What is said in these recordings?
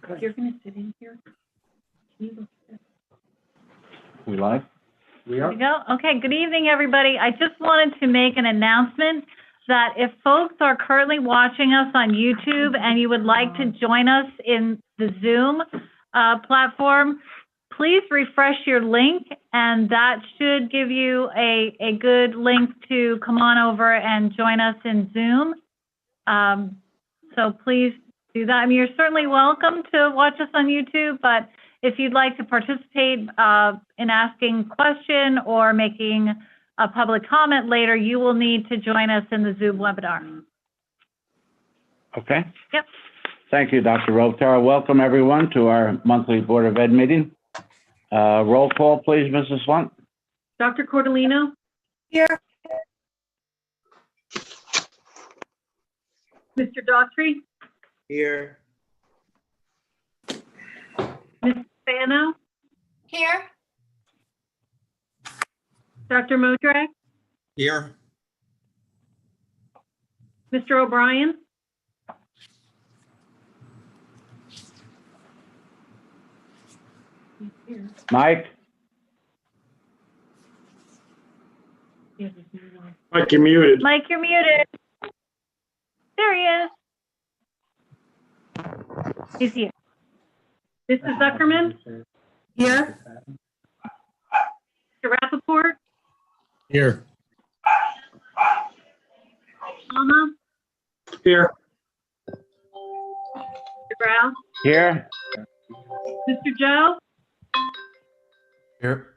You're going to sit in here? We live? We There are? we go. Okay, good evening, everybody. I just wanted to make an announcement that if folks are currently watching us on YouTube and you would like to join us in the Zoom platform, please refresh your link, and that should give you a good link to come on over and join us in Zoom. So please do that. I mean, you're certainly welcome to watch us on YouTube, but if you'd like to participate in asking a question or making a public comment later, you will need to join us in the Zoom webinar. Okay. Yep. Thank you, Dr. Robitaille. Welcome, everyone, to our monthly Board of Ed meeting. Roll call, please, Mrs. Slunt. Dr. Cordolino? Here. Mr. Daughtry? Here. Ms. Spano? Here. Dr. Modrak? Here. Mr. O'Brien? Mike? Mike, you're muted. Mike, you're muted. There he is. He's here. Mrs. Zuckerman? Here. Mr. Rappaport? Here. Alma? Here. Mr. Brown? Here? Mr. Joe? Here.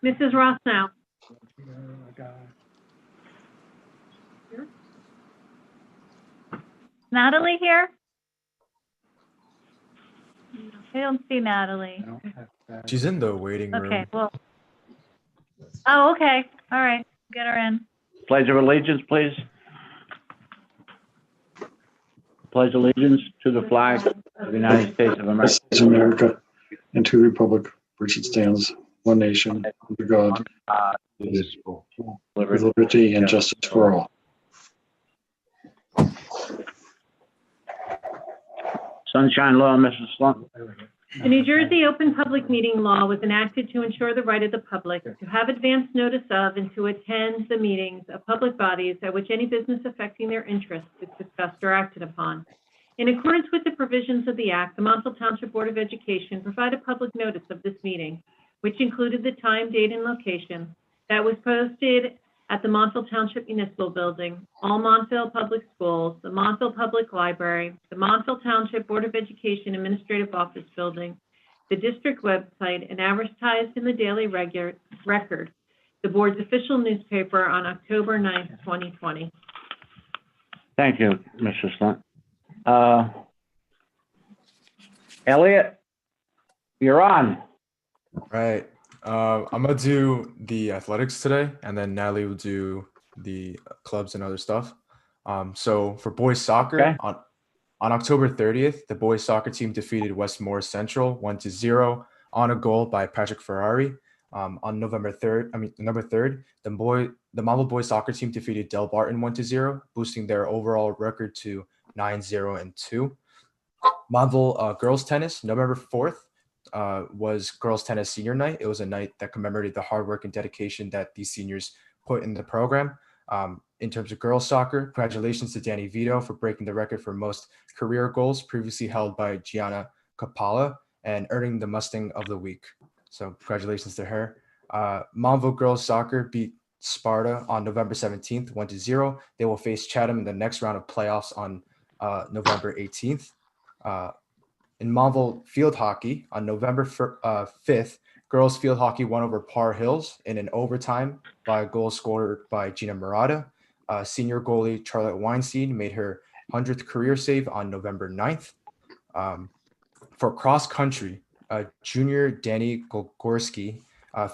Mrs. Rossnow? Natalie here? I don't see Natalie. She's in the waiting room. Okay, well. Oh, okay. All right. Get her in. Pledge of allegiance, please. Pledge allegiance to the flag of the United States of America. States of America and to the republic which it stands, one nation, under God, indivisible, with liberty and justice for all. Sunshine Law, Mrs. Slunt. The New Jersey Open Public Meeting Law was enacted to ensure the right of the public to have advance notice of and to attend the meetings of public bodies at which any business affecting their interests is discussed or acted upon. In accordance with the provisions of the Act, the Montville Township Board of Education provided public notice of this meeting, which included the time, date, and location that was posted at the Montville Township Municipal Building, all Montville Public Schools, the Montville Public Library, the Montville Township Board of Education Administrative Office Building, the district website, and advertised in the Daily Record, the board's official newspaper, on October 9th, 2020. Thank you, Mrs. Slunt. Elliot, you're on. Right. I'm gonna do the athletics today, and then Natalie will do the clubs and other stuff. So for boys soccer, Okay. on October 30th, the boys soccer team defeated Westmore Central 1-0 on a goal by Patrick Ferrari. On November 3rd, the Montville boys soccer team defeated Del Barton 1-0, boosting their overall record to 9-0-2. Montville girls tennis, November 4th. Was girls tennis senior night. It was a night that commemorated the hard work and dedication that these seniors put in the program. In terms of girls soccer, congratulations to Danny Vito for breaking the record for most career goals previously held by Gianna Capalla and earning the Mustang of the Week. So congratulations to her. Montville girls soccer beat Sparta on November 17th, 1-0. They will face Chatham in the next round of playoffs on November 18th. In Montville field hockey, on November 5th, girls field hockey won over Par Hills in an overtime by a goal scored by Gina Murata. Senior goalie Charlotte Weinstein made her 100th career save on November 9th. For cross country, junior Danny Gogorski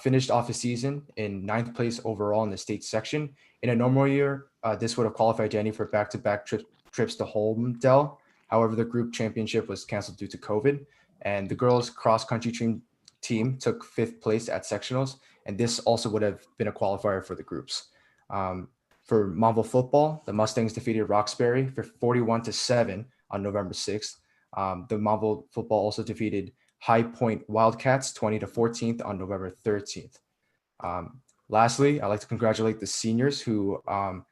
finished off the season in 9th place overall in the state section. In a normal year, this would have qualified Danny for back-to-back trips to Holmdel. However, the group championship was canceled due to COVID, and the girls' cross-country team took 5th place at sectionals, and this also would have been a qualifier for the groups. For Montville football, the Mustangs defeated Roxbury for 41-7 on November 6th. The Montville football also defeaed High Point Wildcats 20-14 on November 13th. Lastly, I'd like to congratulate the seniors who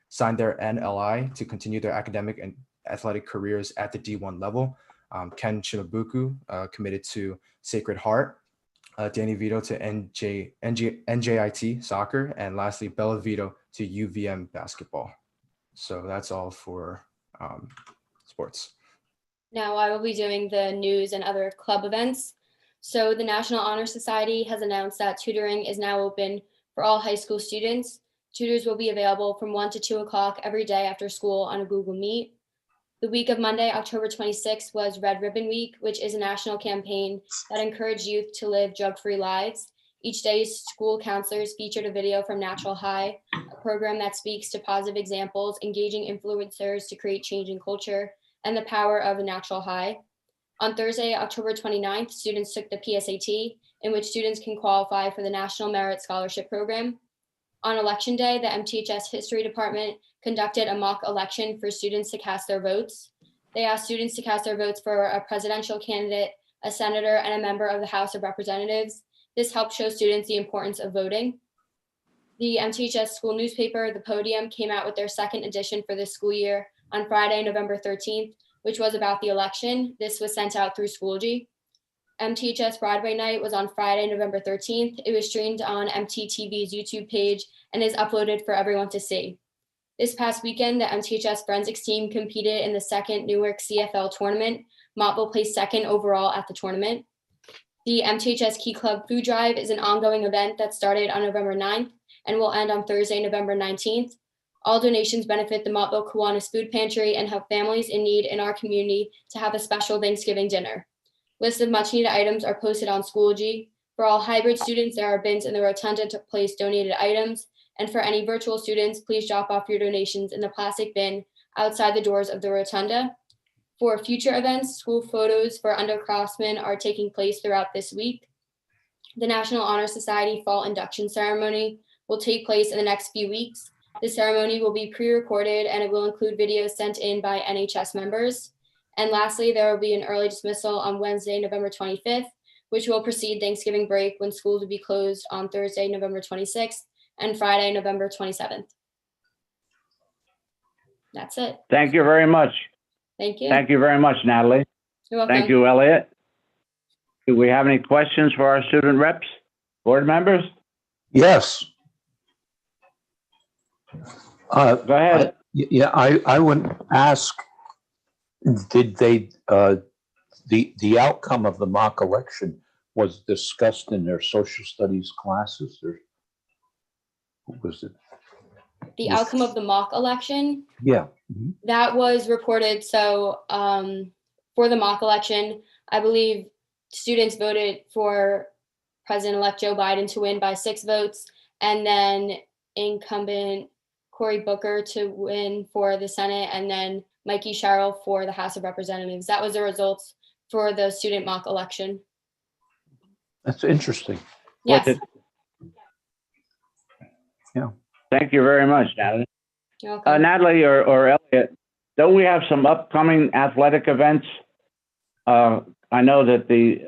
signed their NLI to continue their academic and athletic careers at the D1 level. Ken Shimabuku committed to Sacred Heart, Danny Vito to NJIT soccer, and lastly, Bella Vito to UVM basketball. So that's all for sports. Now I will be doing the news and other club events. So the National Honor Society has announced that tutoring is now open for all high school students. Tutors will be available from 1 to 2 o'clock every day after school on a Google Meet. The week of Monday, October 26th was Red Ribbon Week, which is a national campaign that encouraged youth to live drug-free lives. Each day, school counselors featured a video from Natural High, a program that speaks to positive examples, engaging influencers to create change in culture, and the power of a natural high. On Thursday, October 29th, students took the PSAT, in which students can qualify for the National Merit Scholarship Program. On Election Day, the MTHS History Department conducted a mock election for students to cast their votes. They asked students to cast their votes for a presidential candidate, a senator, and a member of the House of Representatives. This helped show students the importance of voting. The MTHS school newspaper, The Podium, came out with their second edition for this school year on Friday, November 13th, which was about the election. This was sent out through Schoology. MTHS Broadway Night was on Friday, November 13th. It was streamed on MTTV's YouTube page and is uploaded for everyone to see. This past weekend, the MTHS forensics team competed in the second Newark CFL tournament. Montville placed second overall at the tournament. The MTHS Key Club Food Drive is an ongoing event that started on November 9th and will end on Thursday, November 19th. All donations benefit the Montville Kiwanis Food Pantry and help families in need in our community to have a special Thanksgiving dinner. Lists of much needed items are posted on Schoology. For all hybrid students, there are bins in the rotunda to place donated items. And for any virtual students, please drop off your donations in the plastic bin outside the doors of the rotunda. For future events, school photos for underclassmen are taking place throughout this week. The National Honor Society Fall Induction Ceremony will take place in the next few weeks. The ceremony will be pre-recorded and it will include videos sent in by NHS members. And lastly, there will be an early dismissal on Wednesday, November 25th, which will precede Thanksgiving break when schools will be closed on Thursday, November 26th and Friday, November 27th. That's it. Thank you very much. Thank you. Thank you very much, Natalie. You're welcome. Thank you, Elliot. Do we have any questions for our student reps, board members? Yes. Go ahead. I would ask, did they, the outcome of the mock election was discussed in their social studies classes, or what was it? The outcome of the mock election, Yeah. that was reported. So for the mock election, I believe students voted for President-elect Joe Biden to win by 6 votes, and then incumbent Cory Booker to win for the Senate, and then Mikey Sherrill for the House of Representatives. That was the results for the student mock election. That's interesting. Yes. Thank you very much, Natalie. You're welcome. Natalie or Elliot, don't we have some upcoming athletic events? I know that the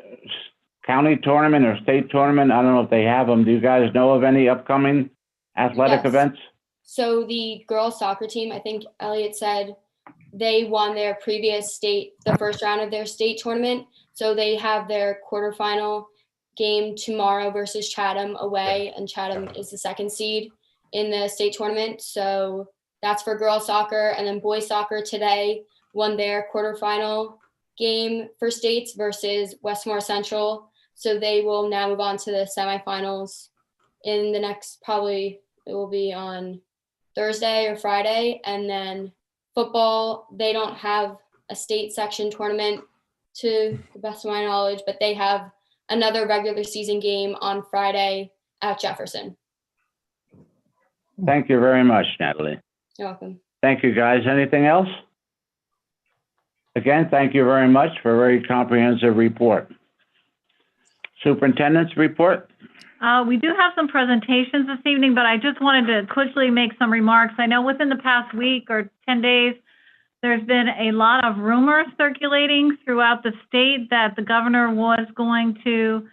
county tournament or state tournament, I don't know if they have them. Do you guys know of any upcoming athletic Yes. events? So the girls soccer team, I think Elliot said they won their previous the first round of their state tournament. So they have their quarterfinal game tomorrow versus Chatham away, and Chatham is the 2nd seed in the state tournament. So that's for girls soccer. And then boys soccer today won their quarterfinal game for states versus Westmore Central. So they will now move on to the semifinals in the next, probably it will be on Thursday or Friday. And then football, they don't have a state section tournament to the best of my knowledge, but they have another regular season game on Friday at Jefferson. Thank you very much, Natalie. You're welcome. Thank you, guys. Anything else? Again, thank you very much for a very comprehensive report. Superintendent's report? We do have some presentations this evening, but I just wanted to quickly make some remarks. I know within the past week or 10 days, There's been a lot of rumors circulating throughout the state that the governor was going to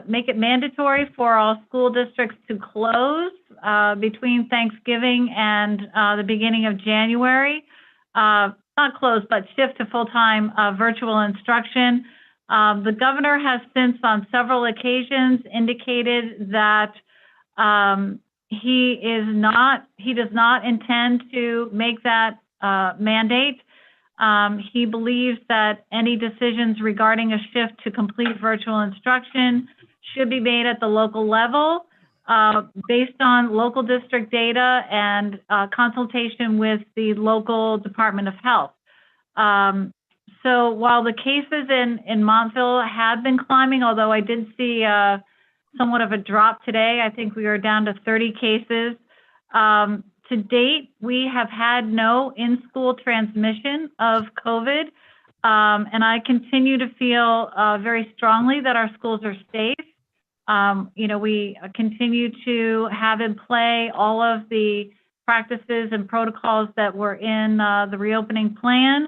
make it mandatory for all school districts to close between Thanksgiving and the beginning of January. Not close, but shift to full-time virtual instruction. The governor has since on several occasions indicated that he does not intend to make that mandate. He believes that any decisions regarding a shift to complete virtual instruction should be made at the local level based on local district data and consultation with the local Department of Health. So while the cases in Montville have been climbing, although I did see somewhat of a drop today, I think we are down to 30 cases. To date, we have had no in-school transmission of COVID, and I continue to feel very strongly that our schools are safe. We continue to have in play all of the practices and protocols that were in the reopening plan.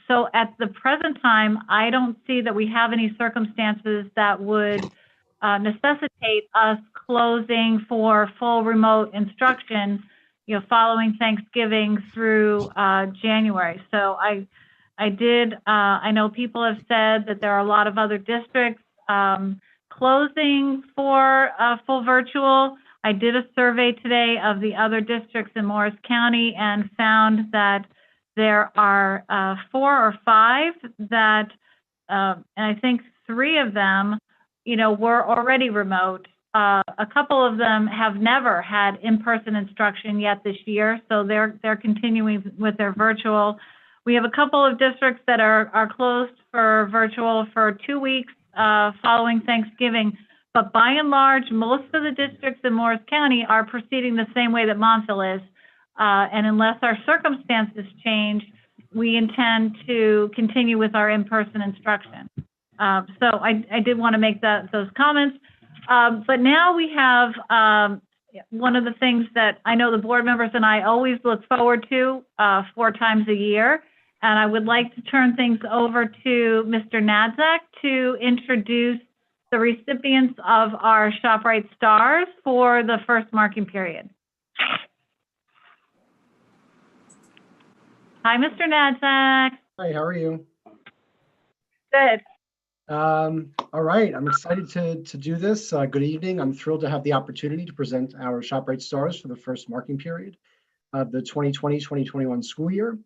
So at the present time, I don't see that we have any circumstances that would necessitate us closing for full remote instruction, following Thanksgiving through January. So I know people have said that there are a lot of other districts closing for full virtual. I did a survey today of the other districts in Morris County and found that there are 4 or 5 that, and I think 3 of them, were already remote. A couple of them have never had in-person instruction yet this year, so they're continuing with their virtual. We have a couple of districts that are closed for virtual for 2 weeks following Thanksgiving, but by and large, most of the districts in Morris County are proceeding the same way that Montville is. And unless our circumstances change, we intend to continue with our in-person instruction. So I did want to make those comments. But now we have one of the things that I know the board members and I always look forward to 4 times a year. And I would like to turn things over to Mr. Nadzak to introduce the recipients of our Shoprite Stars for the first marking period. Hi, Mr. Nadzak. Hi, how are you? Good. All right, I'm excited to do this. Good evening. I'm thrilled to have the opportunity to present our Shoprite Stars for the first marking period of the 2020-2021 school year.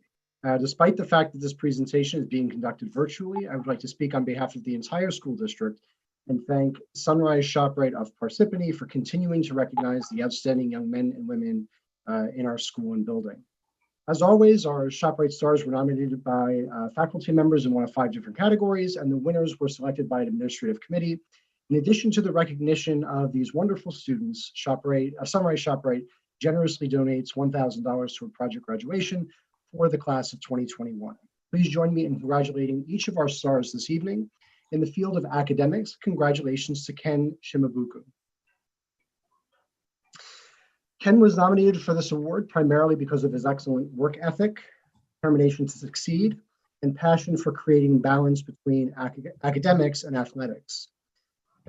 Despite the fact that this presentation is being conducted virtually, I would like to speak on behalf of the entire school district and thank Sunrise Shoprite of Parsippany for continuing to recognize the outstanding young men and women in our school and building. As always, our Shoprite Stars were nominated by faculty members in one of 5 different categories, and the winners were selected by an administrative committee. In addition to the recognition of these wonderful students, Sunrise Shoprite generously donates $1,000 toward project graduation for the class of 2021. Please join me in congratulating each of our stars this evening. In the field of academics, congratulations to Ken Shimabuku. Ken was nominated for this award primarily because of his excellent work ethic, determination to succeed, and passion for creating balance between academics and athletics.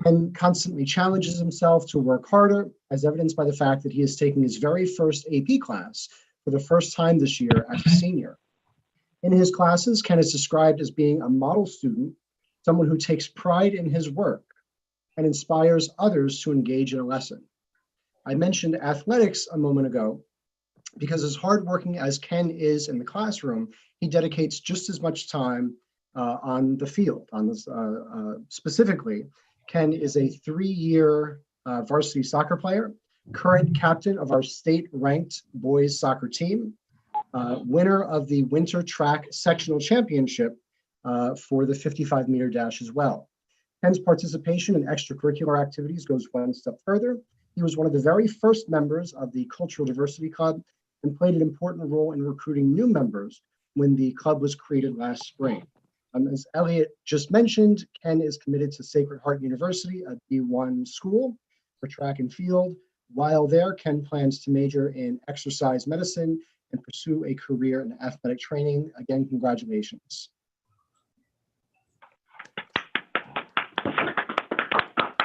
Ken constantly challenges himself to work harder, as evidenced by the fact that he is taking his very first AP class for the first time this year as a senior. In his classes, Ken is described as being a model student, someone who takes pride in his work and inspires others to engage in a lesson. I mentioned athletics a moment ago because as hardworking as Ken is in the classroom, he dedicates just as much time on the field. Specifically, Ken is a 3-year varsity soccer player, current captain of our state-ranked boys soccer team, winner of the winter track sectional championship for the 55-meter dash as well. Ken's participation in extracurricular activities goes one step further. He was one of the very first members of the Cultural Diversity Club and played an important role in recruiting new members when the club was created last spring. As Elliot just mentioned, Ken is committed to Sacred Heart University, a D1 school for track and field. While there, Ken plans to major in exercise medicine and pursue a career in athletic training. Again, congratulations.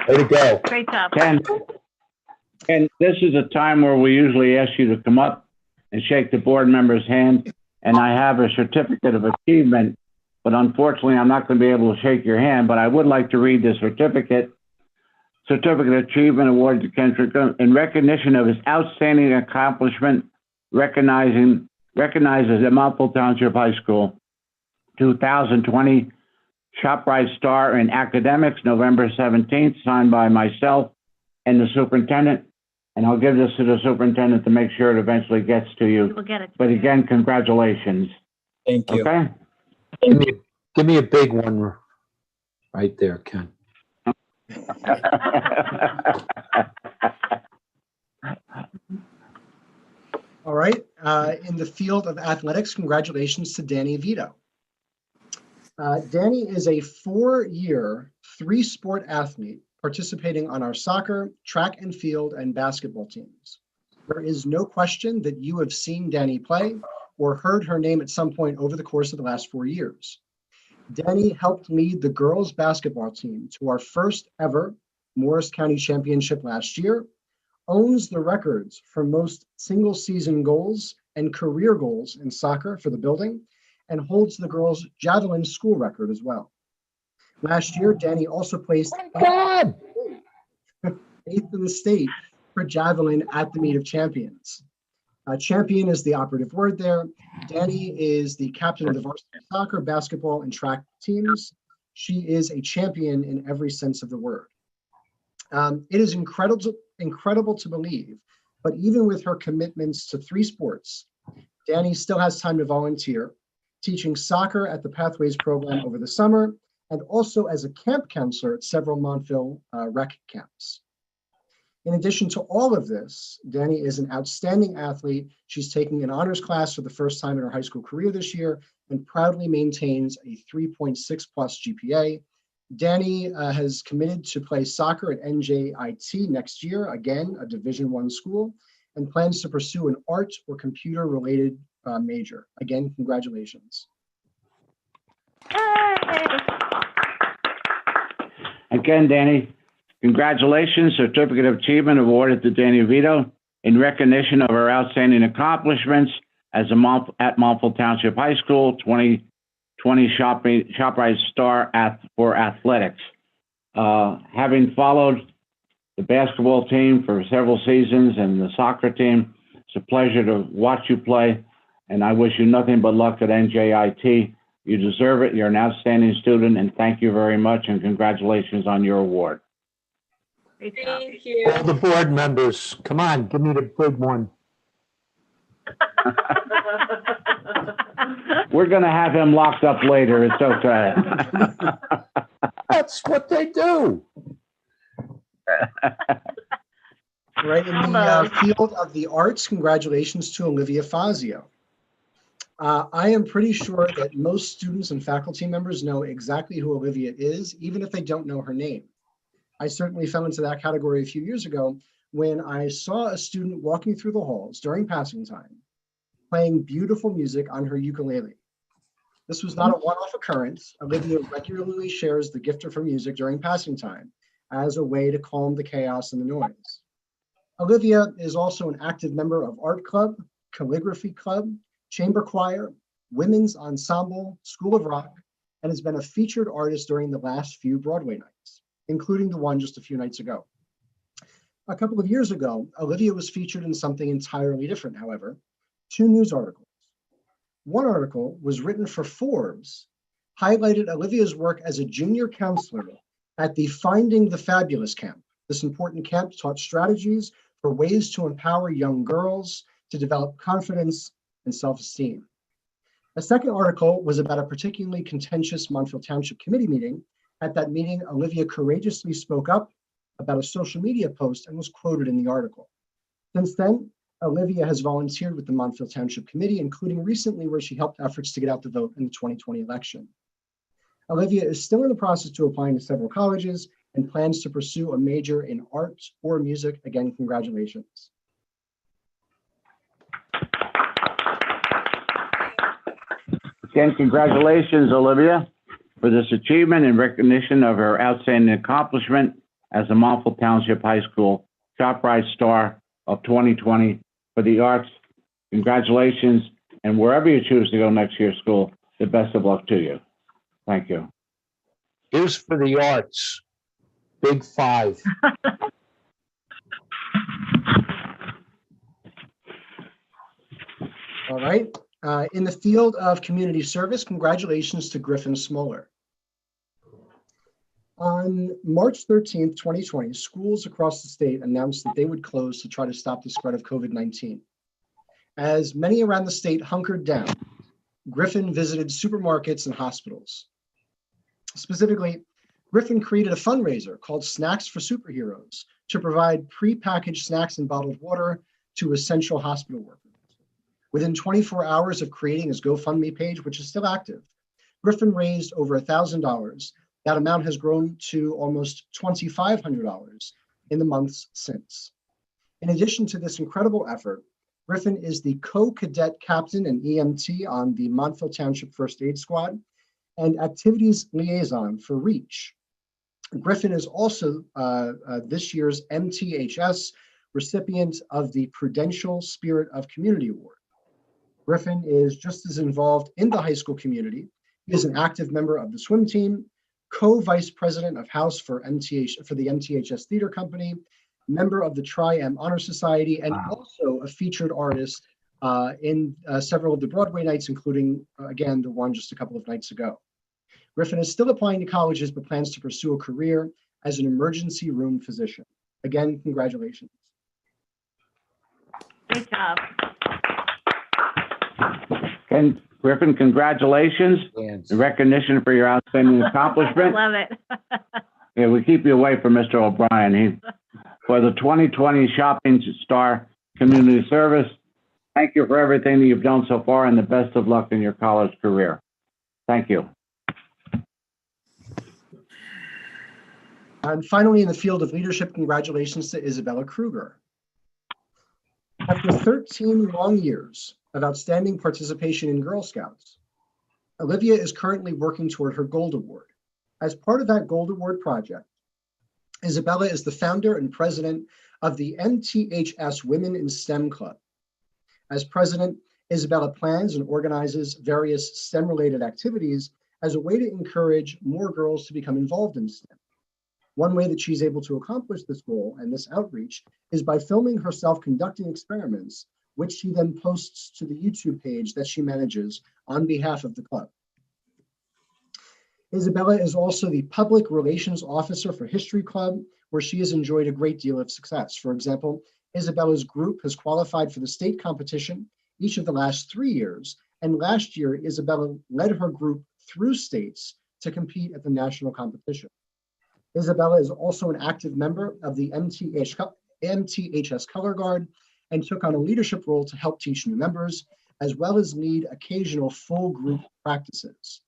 Way to go. Great job. And this is a time where we usually ask you to come up and shake the board member's hand. And I have a certificate of achievement, but unfortunately, I'm not going to be able to shake your hand, but I would like to read the certificate. Certificate of Achievement awarded to Kendrick in recognition of his outstanding accomplishment, recognizes at Montville Township High School, 2020 Shoprite Star in Academics, November 17th, signed by myself and the superintendent. And I'll give this to the superintendent to make sure it eventually gets to you. We'll get it. But again, congratulations. Thank you. Okay? Give me a big one right there, Ken. All right. In the field of athletics, congratulations to Danny Vito. Danny is a 4-year, 3-sport athlete participating on our soccer, track and field, and basketball teams. There is no question that you have seen Danny play or heard her name at some point over the course of the last 4 years. Danny helped lead the girls basketball team to our first ever Morris County Championship last year, owns the records for most single season goals and career goals in soccer for the building, and holds the girls' javelin school record as well. Last year, Danny also placed 8th in the state for javelin at the Meet of Champions. Champion is the operative word there. Danny is the captain of the varsity soccer, basketball, and track teams. She is a champion in every sense of the word. It is incredible to believe, but even with her commitments to 3 sports, Danny still has time to volunteer, teaching soccer at the Pathways program over the summer, and also as a camp counselor at several Montville rec camps. In addition to all of this, Danny is an outstanding athlete. She's taking an honors class for the first time in her high school career this year and proudly maintains a 3.6 plus GPA. Danny has committed to play soccer at NJIT next year, again, a Division I school, and plans to pursue an art or computer related major. Again, congratulations. Again, Danny, congratulations. Certificate of Achievement awarded to Danny Vito in recognition of her outstanding accomplishments as at Montville Township High School, 2020 Shoprite Star for athletics. Having followed the basketball team for several seasons and the soccer team, it's a pleasure to watch you play, and I wish you nothing but luck at NJIT. You deserve it. You're an outstanding student, and thank you very much, and congratulations on your award. Great job. Thank you. All the board members, come on, give me the big one. We're going to have him locked up later. It's okay. That's what they do. Right, in the field of the arts, congratulations to Olivia Fazio. I am pretty sure that most students and faculty members know exactly who Olivia is, even if they don't know her name. I certainly fell into that category a few years ago when I saw a student walking through the halls during passing time, playing beautiful music on her ukulele. This was not a one-off occurrence. Olivia regularly shares the gift of her music during passing time as a way to calm the chaos and the noise. Olivia is also an active member of Art Club, Calligraphy Club, Chamber Choir, Women's Ensemble, School of Rock, and has been a featured artist during the last few Broadway nights, including the one just a few nights ago. A couple of years ago, Olivia was featured in something entirely different, however, 2 news articles. One article was written for Forbes, highlighted Olivia's work as a junior counselor at the Finding the Fabulous camp. This important camp taught strategies for ways to empower young girls to develop confidence and self-esteem. A second article was about a particularly contentious Montville Township committee meeting. At that meeting, Olivia courageously spoke up about a social media post and was quoted in the article. Since then, Olivia has volunteered with the Montville Township Committee, including recently where she helped efforts to get out the vote in the 2020 election. Olivia is still in the process to applying to several colleges and plans to pursue a major in art or music. Again, congratulations. Again, congratulations, Olivia, for this achievement and recognition of her outstanding accomplishment as a Montville Township High School Shoprite Star of 2020 for the arts. Congratulations, and wherever you choose to go next year, school, the best of luck to you. Thank you. Here's for the arts. Big five. All right. In the field of community service, congratulations to Griffin Smoller. On March 13th, 2020, schools across the state announced that they would close to try to stop the spread of COVID-19. As many around the state hunkered down, Griffin visited supermarkets and hospitals. Specifically, Griffin created a fundraiser called Snacks for Superheroes to provide pre-packaged snacks and bottled water to essential hospital workers. Within 24 hours of creating his GoFundMe page, which is still active, Griffin raised over $1,000. That amount has grown to almost $2,500 in the months since. In addition to this incredible effort, Griffin is the co-cadet captain and EMT on the Montville Township First Aid Squad and activities liaison for REACH. Griffin is also this year's MTHS recipient of the Prudential Spirit of Community Award. Griffin is just as involved in the high school community. He is an active member of the swim team, co-vice president of House for the MTHS Theater Company, member of the Tri-M Honor Society, and also a featured artist in several of the Broadway nights, including, again, the one just a couple of nights ago. Griffin is still applying to colleges, but plans to pursue a career as an emergency room physician. Again, congratulations. Great job. And Griffin, congratulations. The recognition for your outstanding accomplishment. Love it. Yeah, we keep you away from Mr. O'Brien. For the 2020 Shopping Star Community Service, thank you for everything that you've done so far and the best of luck in your college career. Thank you. And finally, in the field of leadership, congratulations to Isabella Kruger. After 13 long years of outstanding participation in Girl Scouts, Olivia is currently working toward her Gold Award. As part of that Gold Award project, Isabella is the founder and president of the MTHS Women in STEM Club. As president, Isabella plans and organizes various STEM-related activities as a way to encourage more girls to become involved in STEM. One way that she's able to accomplish this goal and this outreach is by filming herself conducting experiments, which she then posts to the YouTube page that she manages on behalf of the club. Isabella is also the public relations officer for History Club, where she has enjoyed a great deal of success. For example, Isabella's group has qualified for the state competition each of the last 3 years, and last year, Isabella led her group through states to compete at the national competition. Isabella is also an active member of the MTHS Color Guard and took on a leadership role to help teach new members, as well as lead occasional full group practices.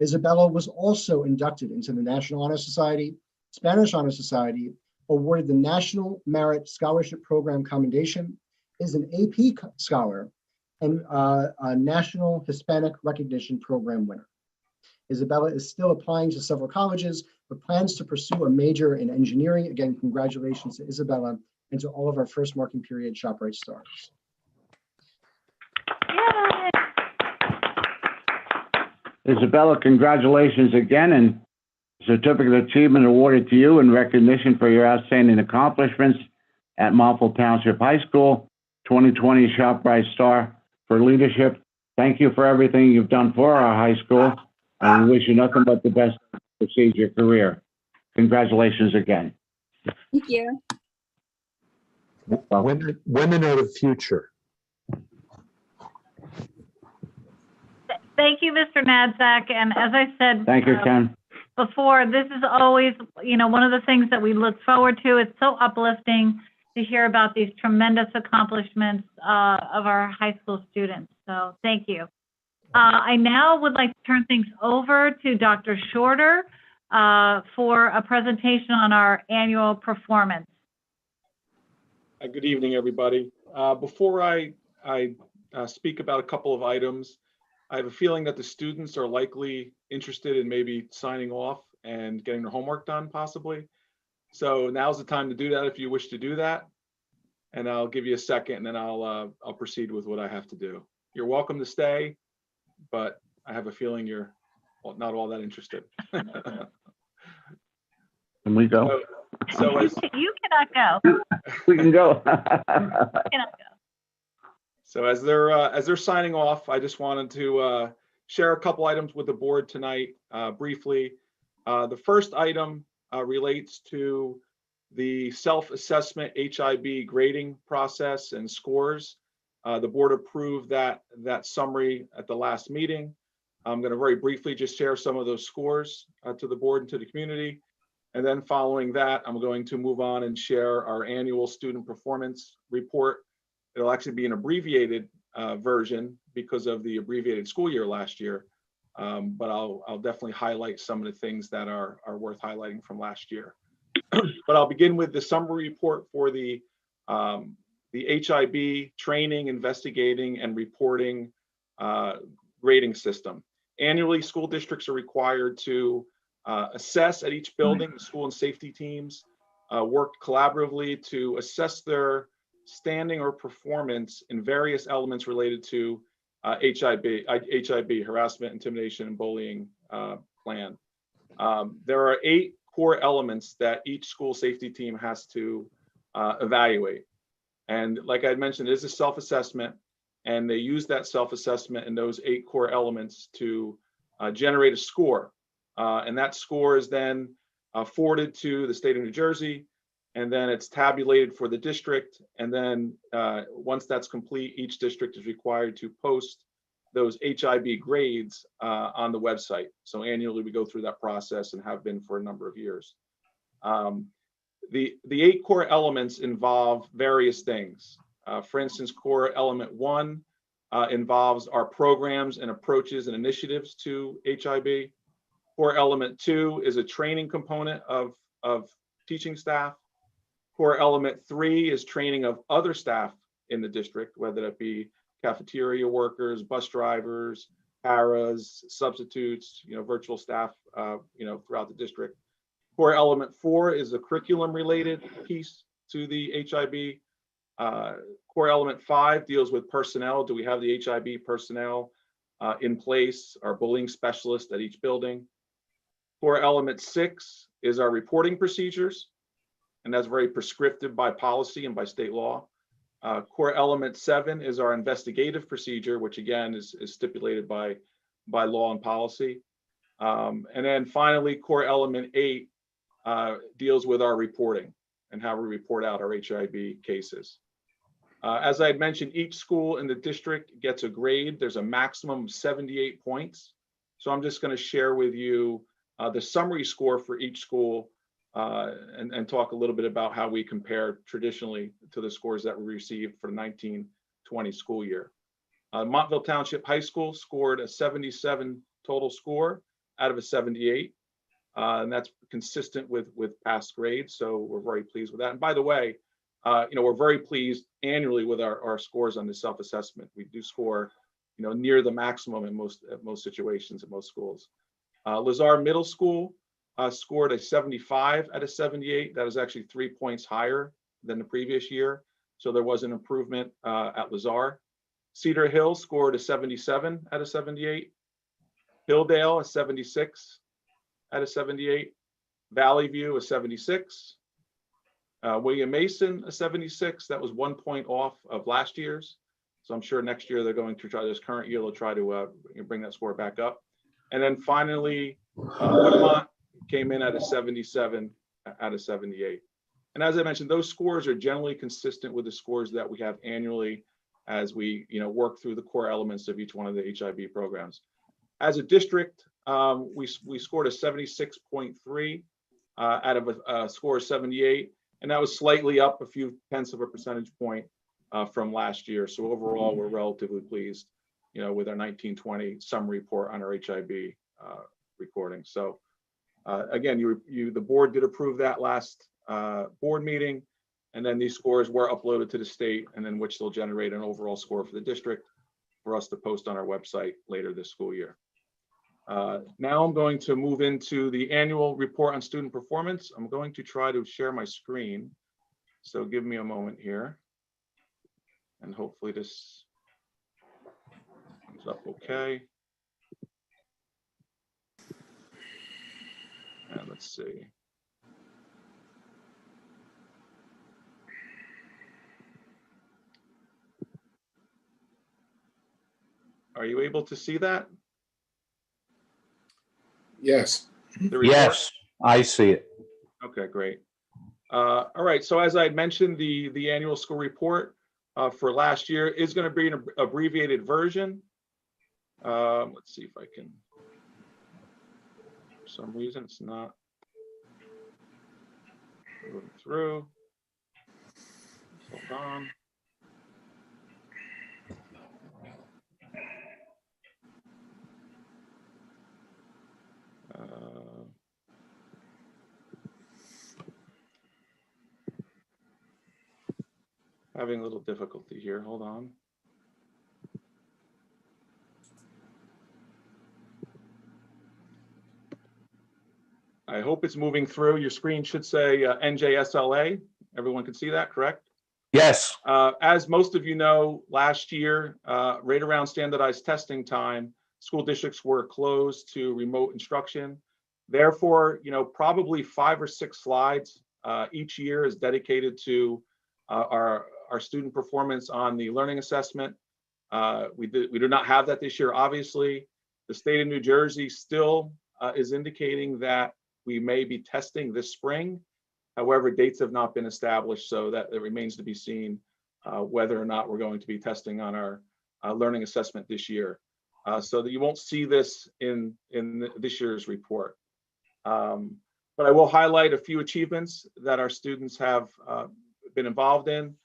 Isabella was also inducted into the National Honor Society, Spanish Honor Society, awarded the National Merit Scholarship Program Commendation, is an AP scholar, and a National Hispanic Recognition Program winner. Isabella is still applying to several colleges, but plans to pursue a major in engineering. Again, congratulations to Isabella and to all of our first marking period Shoprite Stars. Yay. Isabella, congratulations again, and certificate of achievement awarded to you in recognition for your outstanding accomplishments at Montville Township High School, 2020 Shoprite Star for leadership. Thank you for everything you've done for our high school, and we wish you nothing but the best to proceed your career. Congratulations again. Thank you. Women are the future. Thank you, Mr. Nadzak. And as I said Thank you, Ken. before, this is always, one of the things that we look forward to. It's so uplifting to hear about these tremendous accomplishments of our high school students. So thank you. I now would like to turn things over to Dr. Shorter for a presentation on our annual performance. Good evening, everybody. Before I speak about a couple of items, I have a feeling that the students are likely interested in maybe signing off and getting their homework done possibly. So now's the time to do that if you wish to do that. And I'll give you a second and then I'll proceed with what I have to do. You're welcome to stay, but I have a feeling you're not all that interested. Can we go? So as, You cannot go. We can go. You cannot go. So as they're signing off, I just wanted to share a couple items with the board tonight briefly. The first item relates to the self-assessment HIB grading process and scores. The board approved that summary at the last meeting. I'm going to very briefly just share some of those scores to the board and to the community. And then following that, I'm going to move on and share our annual student performance report. It'll actually be an abbreviated version because of the abbreviated school year last year. But I'll definitely highlight some of the things that are worth highlighting from last year. But I'll begin with the summary report for the HIB training, investigating, and reporting grading system. Annually, school districts are required to assess at each building. The school and safety teams work collaboratively to assess their standing or performance in various elements related to HIB, harassment, intimidation, and bullying plan. There are 8 core elements that each school safety team has to evaluate. And like I mentioned, it is a self-assessment, and they use that self-assessment and those 8 core elements to generate a score. And that score is then forwarded to the state of New Jersey, and then it's tabulated for the district. And then once that's complete, each district is required to post those HIB grades on the website. So annually we go through that process and have been for a number of years. The 8 core elements involve various things. For instance, core element 1 involves our programs and approaches and initiatives to HIB. Core element 2 is a training component of teaching staff. Core element 3 is training of other staff in the district, whether that be cafeteria workers, bus drivers, paras, substitutes, virtual staff, throughout the district. Core element 4 is a curriculum related piece to the HIB. Core element 5 deals with personnel. Do we have the HIB personnel in place, our bullying specialist at each building? Core element 6 is our reporting procedures, and that's very prescriptive by policy and by state law. Core element 7 is our investigative procedure, which again is stipulated by law and policy. And then finally, core element 8 deals with our reporting and how we report out our HIB cases. As I had mentioned, each school in the district gets a grade. There's a maximum of 78 points. So I'm just going to share with you the summary score for each school and talk a little bit about how we compare traditionally to the scores that we received for the 1920 school year. Montville Township High School scored a 77 total score out of a 78. And that's consistent with past grades. So we're very pleased with that. And by the way, we're very pleased annually with our scores on the self-assessment. We do score, near the maximum in most situations at most schools. Lazar Middle School scored a 75 out of 78. That is actually 3 points higher than the previous year. So there was an improvement at Lazar. Cedar Hill scored a 77 out of 78. Hilldale a 76 out of 78. Valley View a 76. William Mason a 76. That was 1 point off of last year's. So I'm sure next year they're going to try, this current year, they'll try to bring that score back up. And then finally, Woodmont came in at a 77 out of 78. And as I mentioned, those scores are generally consistent with the scores that we have annually as we work through the core elements of each one of the HIB programs. As a district, we scored a 76.3 out of a score of 78. And that was slightly up a few tenths of a percentage point from last year. So overall, we're relatively pleased, with our 1920 summary report on our HIB recording. So again, the board did approve that last board meeting, and then these scores were uploaded to the state, and then which they'll generate an overall score for the district. for us to post on our website later this school year. Now I'm going to move into the annual report on student performance. I'm going to try to share my screen. So give me a moment here. And hopefully this comes up okay. And let's see. Are you able to see that? Yes. The report? Yes, I see it. Okay, great. All right, so as I mentioned, the annual school report for last year is going to be an abbreviated version. Let's see if I can, for some reason it's not moving through. Hold on. Having a little difficulty here. Hold on. I hope it's moving through. Your screen should say NJSLA. Everyone can see that, correct? Yes, As most of you know, last year, right around standardized testing time, school districts were closed to remote instruction. Therefore, probably 5 or 6 slides each year is dedicated to our student performance on the learning assessment. We do not have that this year, obviously. The state of New Jersey still is indicating that we may be testing this spring. However, dates have not been established, so that it remains to be seen whether or not we're going to be testing on our learning assessment this year. So that you won't see this in this year's report. But I will highlight a few achievements that our students have been involved in.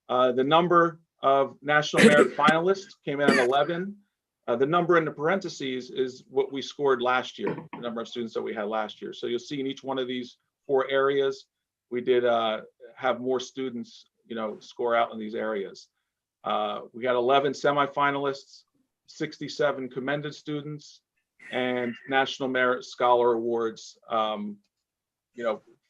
The number of National Merit finalists came in at 11. The number in the parentheses is what we scored last year, the number of students that we had last year. So you'll see in each one of these 4 areas, we did have more students, score out in these areas. We got 11 semifinalists, 67 commended students, and National Merit Scholar Awards,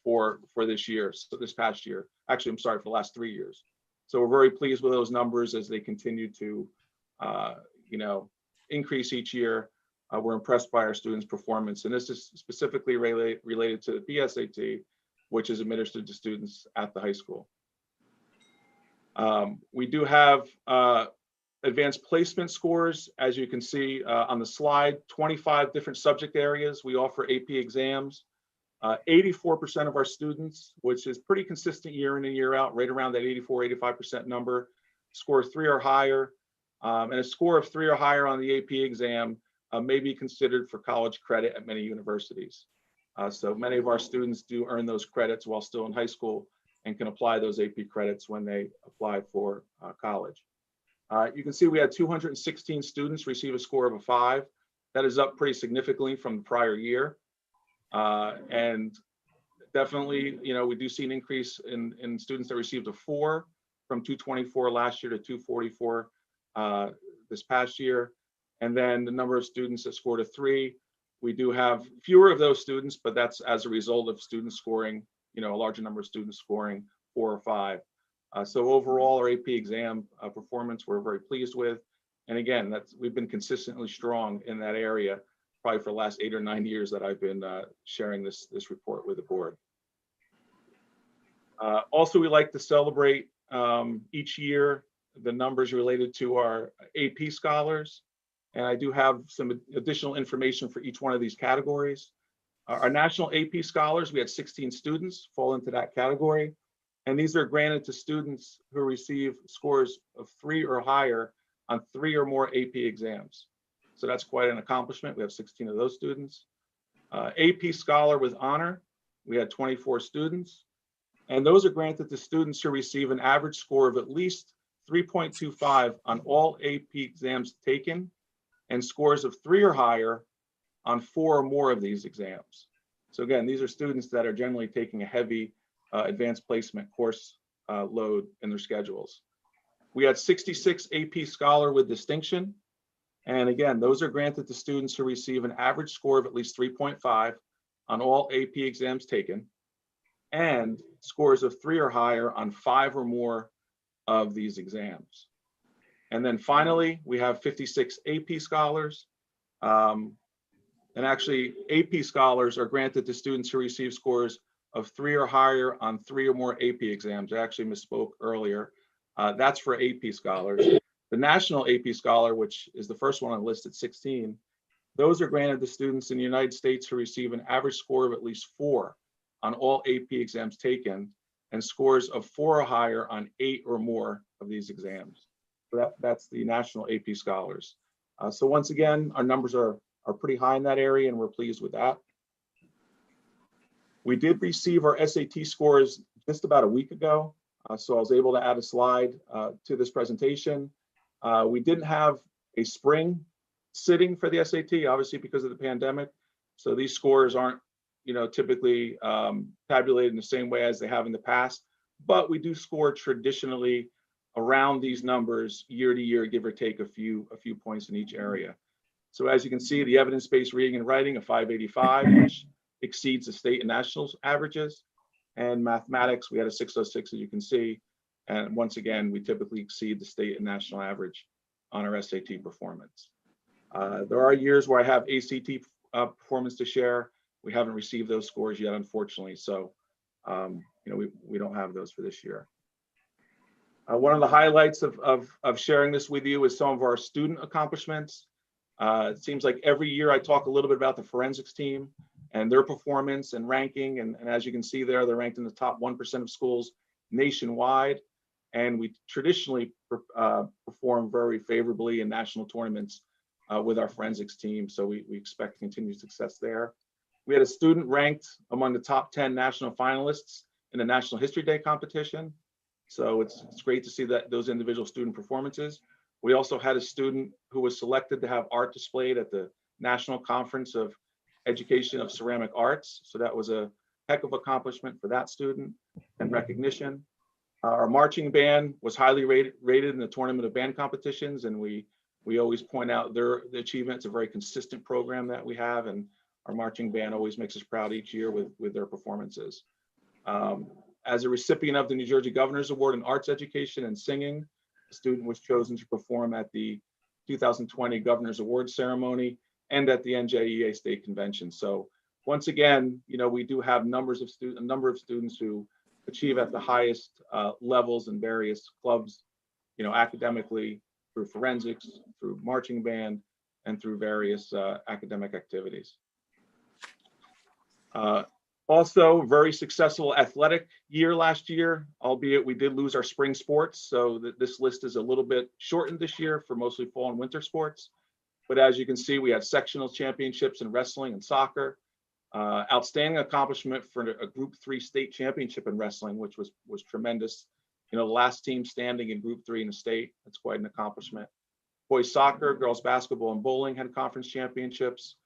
for this year, so this past year. Actually, I'm sorry, for the last 3 years. So we're very pleased with those numbers as they continue to, increase each year. We're impressed by our students' performance, and this is specifically related to the PSAT, which is administered to students at the high school. We do have advanced placement scores, as you can see on the slide, 25 different subject areas. We offer AP exams. 84% of our students, which is pretty consistent year in and year out, right around that 84-85% number, score 3 or higher. And a score of 3 or higher on the AP exam may be considered for college credit at many universities. So many of our students do earn those credits while still in high school and can apply those AP credits when they apply for college. You can see we had 216 students receive a score of a 5. That is up pretty significantly from the prior year. And definitely, we do see an increase in students that received a 4 from 224 last year to 244 this past year. And then the number of students that scored a 3, we do have fewer of those students, but that's as a result of students scoring, a larger number of students scoring 4 or 5. So overall, our AP exam performance, we're very pleased with. And again, we've been consistently strong in that area, probably for the last 8 or 9 years that I've been sharing this report with the board. Also, we like to celebrate each year the numbers related to our AP scholars. And I do have some additional information for each one of these categories. Our national AP scholars, we had 16 students fall into that category. And these are granted to students who receive scores of 3 or higher on 3 or more AP exams. So that's quite an accomplishment. We have 16 of those students. AP Scholar with Honor, we had 24 students. And those are granted to students who receive an average score of at least 3.25 on all AP exams taken and scores of 3 or higher on 4 or more of these exams. So again, these are students that are generally taking a heavy advanced placement course load in their schedules. We had 66 AP Scholar with distinction. And again, those are granted to students who receive an average score of at least 3.5 on all AP exams taken, and scores of 3 or higher on 5 or more of these exams. And then finally, we have 56 AP scholars. And actually, AP scholars are granted to students who receive scores of 3 or higher on 3 or more AP exams. I actually misspoke earlier. That's for AP scholars. The National AP Scholar, which is the first one on the list at 16, those are granted to students in the United States who receive an average score of at least 4 on all AP exams taken, and scores of 4 or higher on 8 or more of these exams. So that's the National AP Scholars. So once again, our numbers are pretty high in that area, and we're pleased with that. We did receive our SAT scores just about a week ago, so I was able to add a slide to this presentation. We didn't have a spring sitting for the SAT, obviously because of the pandemic. So these scores aren't, typically tabulated in the same way as they have in the past, but we do score traditionally around these numbers year to year, give or take a few points in each area. So as you can see, the evidence-based reading and writing of 585, which exceeds the state and national averages. And mathematics, we had a 606, as you can see. And once again, we typically exceed the state and national average on our SAT performance. There are years where I have ACT performance to share. We haven't received those scores yet, unfortunately. So, we don't have those for this year. One of the highlights of sharing this with you is some of our student accomplishments. It seems like every year I talk a little bit about the forensics team and their performance and ranking. And as you can see there, they're ranked in the top 1% of schools nationwide. And we traditionally perform very favorably in national tournaments with our forensics team. So we expect continued success there. We had a student ranked among the top 10 national finalists in the National History Day competition. So it's great to see that those individual student performances. We also had a student who was selected to have art displayed at the National Conference of Education of Ceramic Arts. So that was a heck of accomplishment for that student and recognition. Our marching band was highly rated in the Tournament of Band competitions, and we always point out the achievement. It's a very consistent program that we have, and our marching band always makes us proud each year with their performances. As a recipient of the New Jersey Governor's Award in Arts Education and Singing, the student was chosen to perform at the 2020 Governor's Award ceremony and at the NJEA State Convention. So once again, we do have a number of students who achieve at the highest levels in various clubs, academically, through forensics, through marching band, and through various academic activities. Also, very successful athletic year last year, albeit we did lose our spring sports. So this list is a little bit shortened this year for mostly fall and winter sports. But as you can see, we had sectional championships in wrestling and soccer. Outstanding accomplishment for a Group 3 state championship in wrestling, which was tremendous. The last team standing in Group 3 in the state. That's quite an accomplishment. Boys soccer, girls basketball, and bowling had conference championships.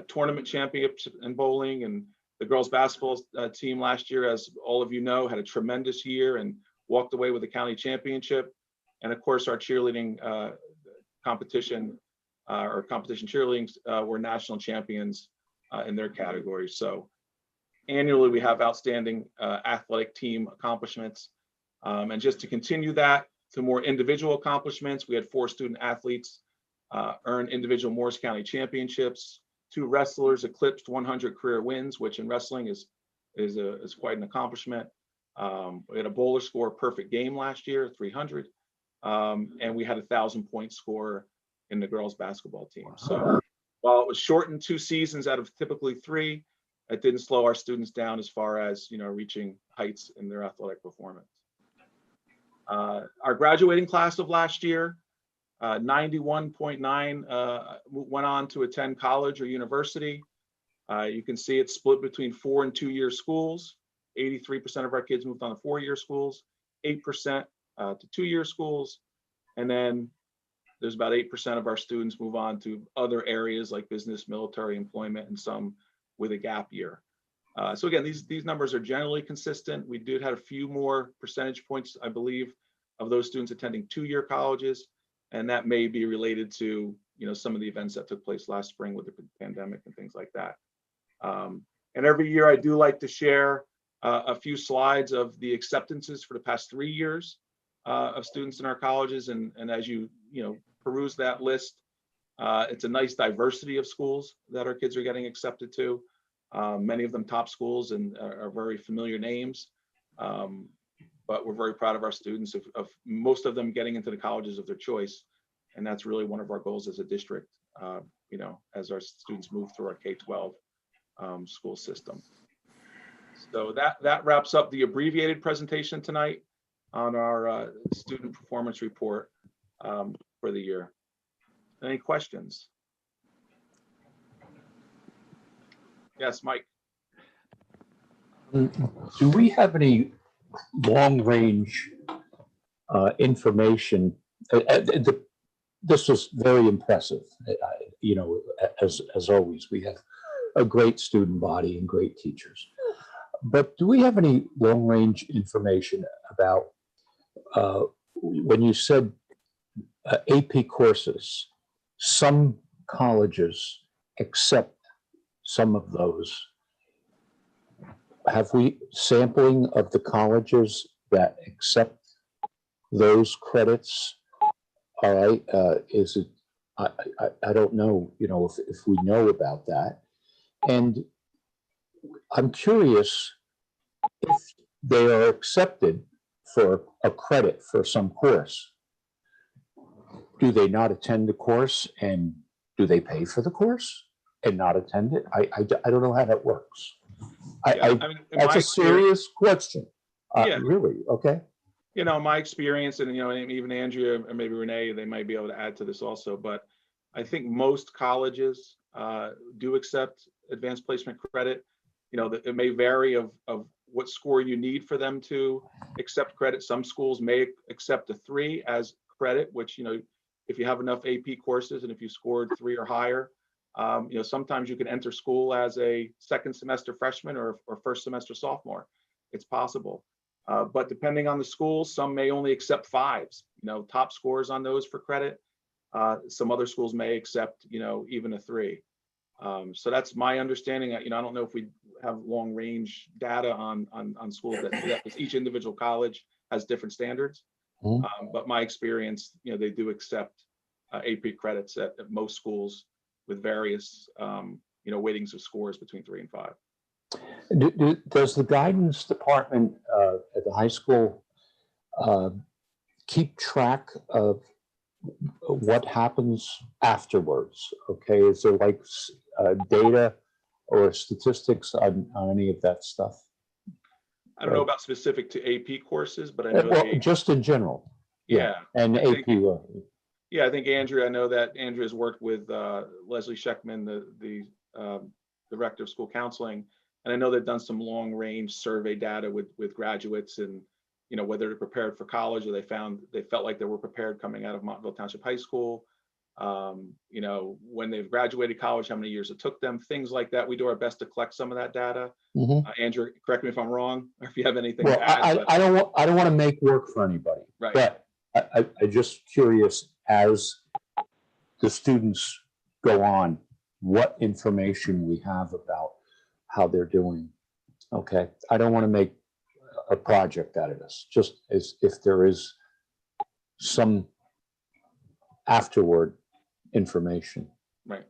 Tournament championships in bowling, and the girls basketball team last year, as all of you know, had a tremendous year and walked away with the county championship. And of course, our cheerleading competition cheerleading were national champions in their category. So annually, we have outstanding athletic team accomplishments. And just to continue that to more individual accomplishments, we had 4 student athletes earn individual Morris County championships. 2 wrestlers eclipsed 100 career wins, which in wrestling is quite an accomplishment. We had a bowler score a perfect game last year, 300, and we had a 1,000-point score in the girls basketball team. So while it was shortened 2 seasons out of typically 3, it didn't slow our students down as far as reaching heights in their athletic performance. Our graduating class of last year, 91.9 went on to attend college or university. You can see it's split between 4- and 2-year schools. 83% of our kids moved on to 4-year schools, 8% to 2-year schools, and then there's about 8% of our students move on to other areas like business, military, employment, and some with a gap year. So again, these numbers are generally consistent. We did have a few more percentage points, I believe, of those students attending 2-year colleges. And that may be related to, some of the events that took place last spring with the pandemic and things like that. And every year I do like to share a few slides of the acceptances for the past 3 years of students in our colleges. And as you peruse that list, it's a nice diversity of schools that our kids are getting accepted to. Many of them top schools and are very familiar names. But we're very proud of our students, of most of them getting into the colleges of their choice. And that's really one of our goals as a district, as our students move through our K-12 school system. So that wraps up the abbreviated presentation tonight on our student performance report for the year. Any questions? Yes, Mike. Do we have any long-range information? This was very impressive. As always, we have a great student body and great teachers. But do we have any long-range information about when you said AP courses, some colleges accept some of those? Have we sampling of the colleges that accept those credits? All right, is it, I don't know, if we know about that. And I'm curious if they are accepted for a credit for some course. Do they not attend the course, and do they pay for the course and not attend it? I don't know how that works. That's a serious question. Really, okay. My experience, and even Andrea or maybe Renee, they might be able to add to this also, but I think most colleges do accept advanced placement credit. It may vary of what score you need for them to accept credit. Some schools may accept a 3 as credit, which, if you have enough AP courses and if you scored 3 or higher, sometimes you can enter school as a second semester freshman or first semester sophomore. It's possible. But depending on the school, some may only accept 5s, top scores on those for credit. Some other schools may accept, even a 3. So that's my understanding. I don't know if we have long range data on schools that each individual college has different standards. But my experience, they do accept AP credits at most schools with various, weightings of scores between 3 and 5. Does the guidance department at the high school keep track of what happens afterwards? Okay, is there like data or statistics on any of that stuff? I don't know about specific to AP courses, but I know well, just in general. Yeah, and I AP. I think Andrea. I know that Andrea has worked with Leslie Scheckman, the director of school counseling, and I know they've done some long range survey data with graduates, and whether they're prepared for college or they felt like they were prepared coming out of Montville Township High School. When they've graduated college, how many years it took them, things like that. We do our best to collect some of that data. Andrew, correct me if I'm wrong, or if you have anything to add. I don't want to make work for anybody, right? But I'm just curious, as the students go on, what information we have about how they're doing. Okay, I don't want to make a project out of this, just as if there is some afterward information. Right.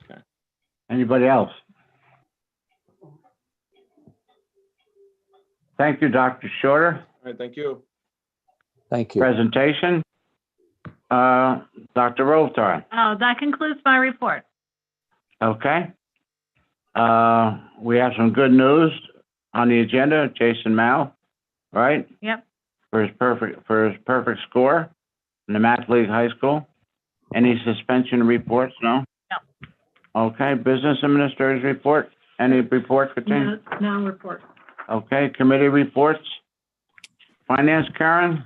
Okay. Anybody else? Thank you, Dr. Shorter. All right, thank you. Thank you. Presentation. Dr. Rothar. Oh, that concludes my report. Okay. We have some good news on the agenda. Jason Mao, right? Yep. For his perfect score in the Math League High School. Any suspension reports? No. No. Okay. Business Administrator's report. Any report, Katrina? No report. Okay. Committee reports. Finance, Karen.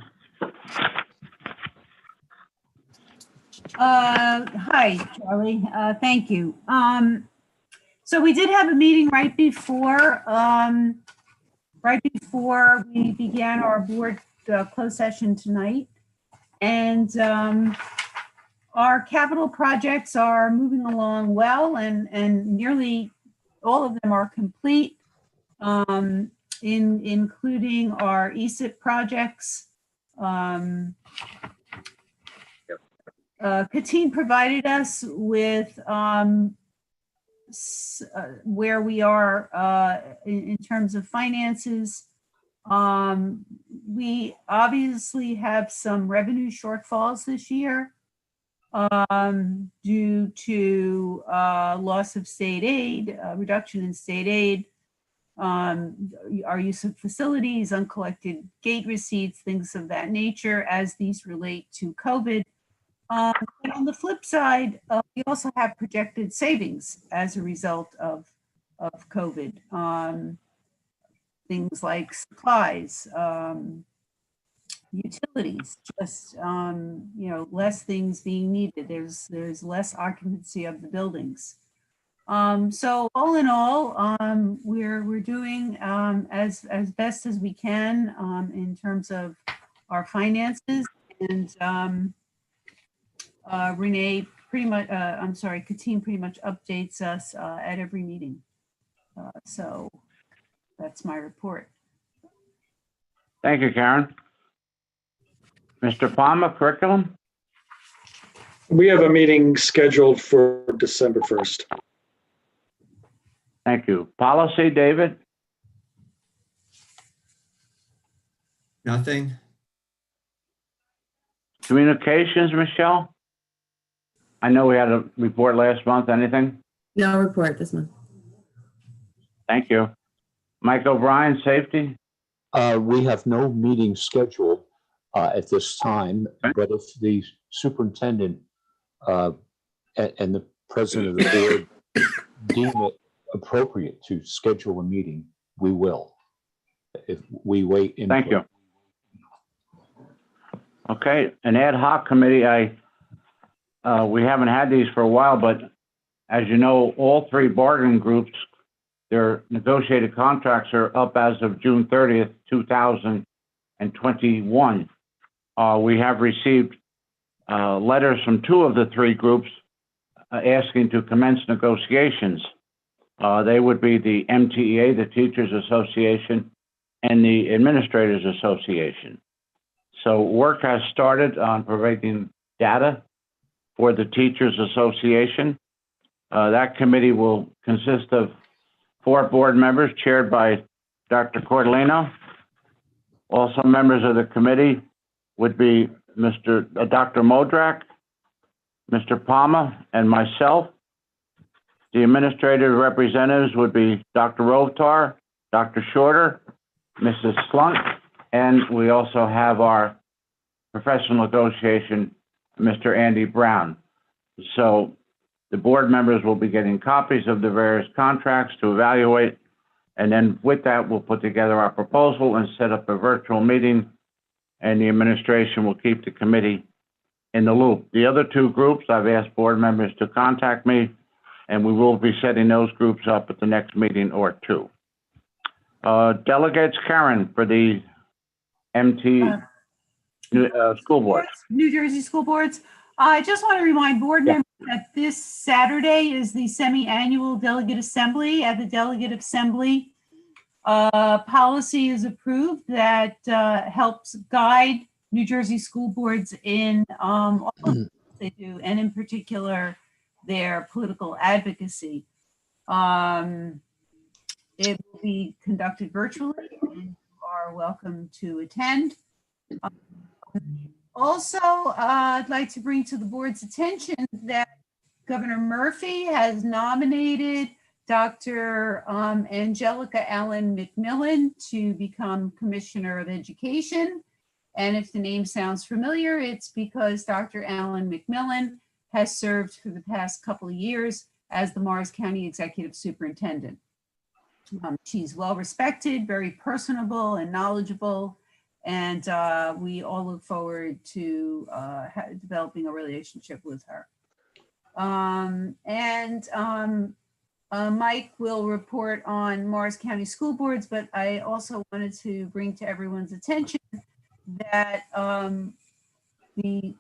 Hi, Charlie. Thank you. So we did have a meeting right before we began our board closed session tonight. And our capital projects are moving along well, and nearly all of them are complete, including our ESIP projects. Katine provided us with where we are in terms of finances. We obviously have some revenue shortfalls this year due to loss of state aid, reduction in state aid, our use of facilities, uncollected gate receipts, things of that nature as these relate to COVID. And on the flip side, we also have projected savings as a result of COVID. Things like supplies, utilities, just less things being needed. There's less occupancy of the buildings. So all in all, we're doing as best as we can in terms of our finances. And Renee pretty much, Katine pretty much updates us at every meeting. So that's my report. Thank you, Karen. Mr. Palmer, curriculum? We have a meeting scheduled for December 1st. Thank you. Policy, David? Nothing. Communications, Michelle? I know we had a report last month. Anything? No report this month. Thank you. Mike O'Brien, safety? We have no meeting scheduled at this time, but if the superintendent and the president of the board deem it appropriate to schedule a meeting, we will. If we wait. Thank you. Okay, an ad hoc committee. We haven't had these for a while, but as you know, all three bargaining groups, their negotiated contracts are up as of June 30th, 2021. We have received letters from two of the three groups asking to commence negotiations. They would be the MTEA, the Teachers Association, and the Administrators Association. So work has started on providing data for the Teachers Association. That committee will consist of 4 board members chaired by Dr. Cordellino. Also members of the committee would be Dr. Modrak, Mr. Palmer, and myself. The administrative representatives would be Dr. Rotar, Dr. Shorter, Mrs. Slunk, and we also have our professional negotiation, Mr. Andy Brown. So the board members will be getting copies of the various contracts to evaluate, and then with that, we'll put together our proposal and set up a virtual meeting, and the administration will keep the committee in the loop. The other 2 groups, I've asked board members to contact me, and we will be setting those groups up at the next meeting or 2. Delegates, Karen, for the school board. New Jersey school boards. I just want to remind board members that this Saturday is the semi-annual delegate assembly. At the delegate assembly, policy is approved that helps guide New Jersey school boards in all of what they do, and in particular, their political advocacy. It will be conducted virtually, and you are welcome to attend. Also, I'd like to bring to the board's attention that Governor Murphy has nominated Dr. Angelica Allen McMillan to become Commissioner of Education. And if the name sounds familiar, it's because Dr. Allen McMillan has served for the past couple of years as the Morris County Executive Superintendent. She's well respected, very personable and knowledgeable, and we all look forward to developing a relationship with her. Mike will report on Morris County school boards, but I also wanted to bring to everyone's attention that the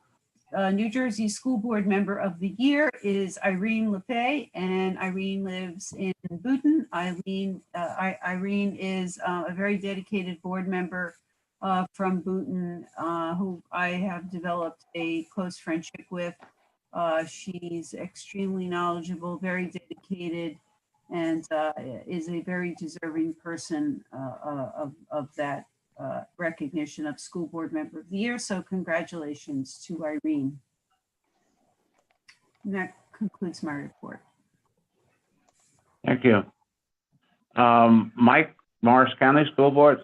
New Jersey School Board Member of the Year is Irene LePay, and Irene lives in Boonton. Irene is a very dedicated board member from Boonton, who I have developed a close friendship with. She's extremely knowledgeable, very dedicated, and is a very deserving person of that recognition of School Board Member of the Year. So congratulations to Irene. And that concludes my report. Thank you. Mike, Morris County School Board,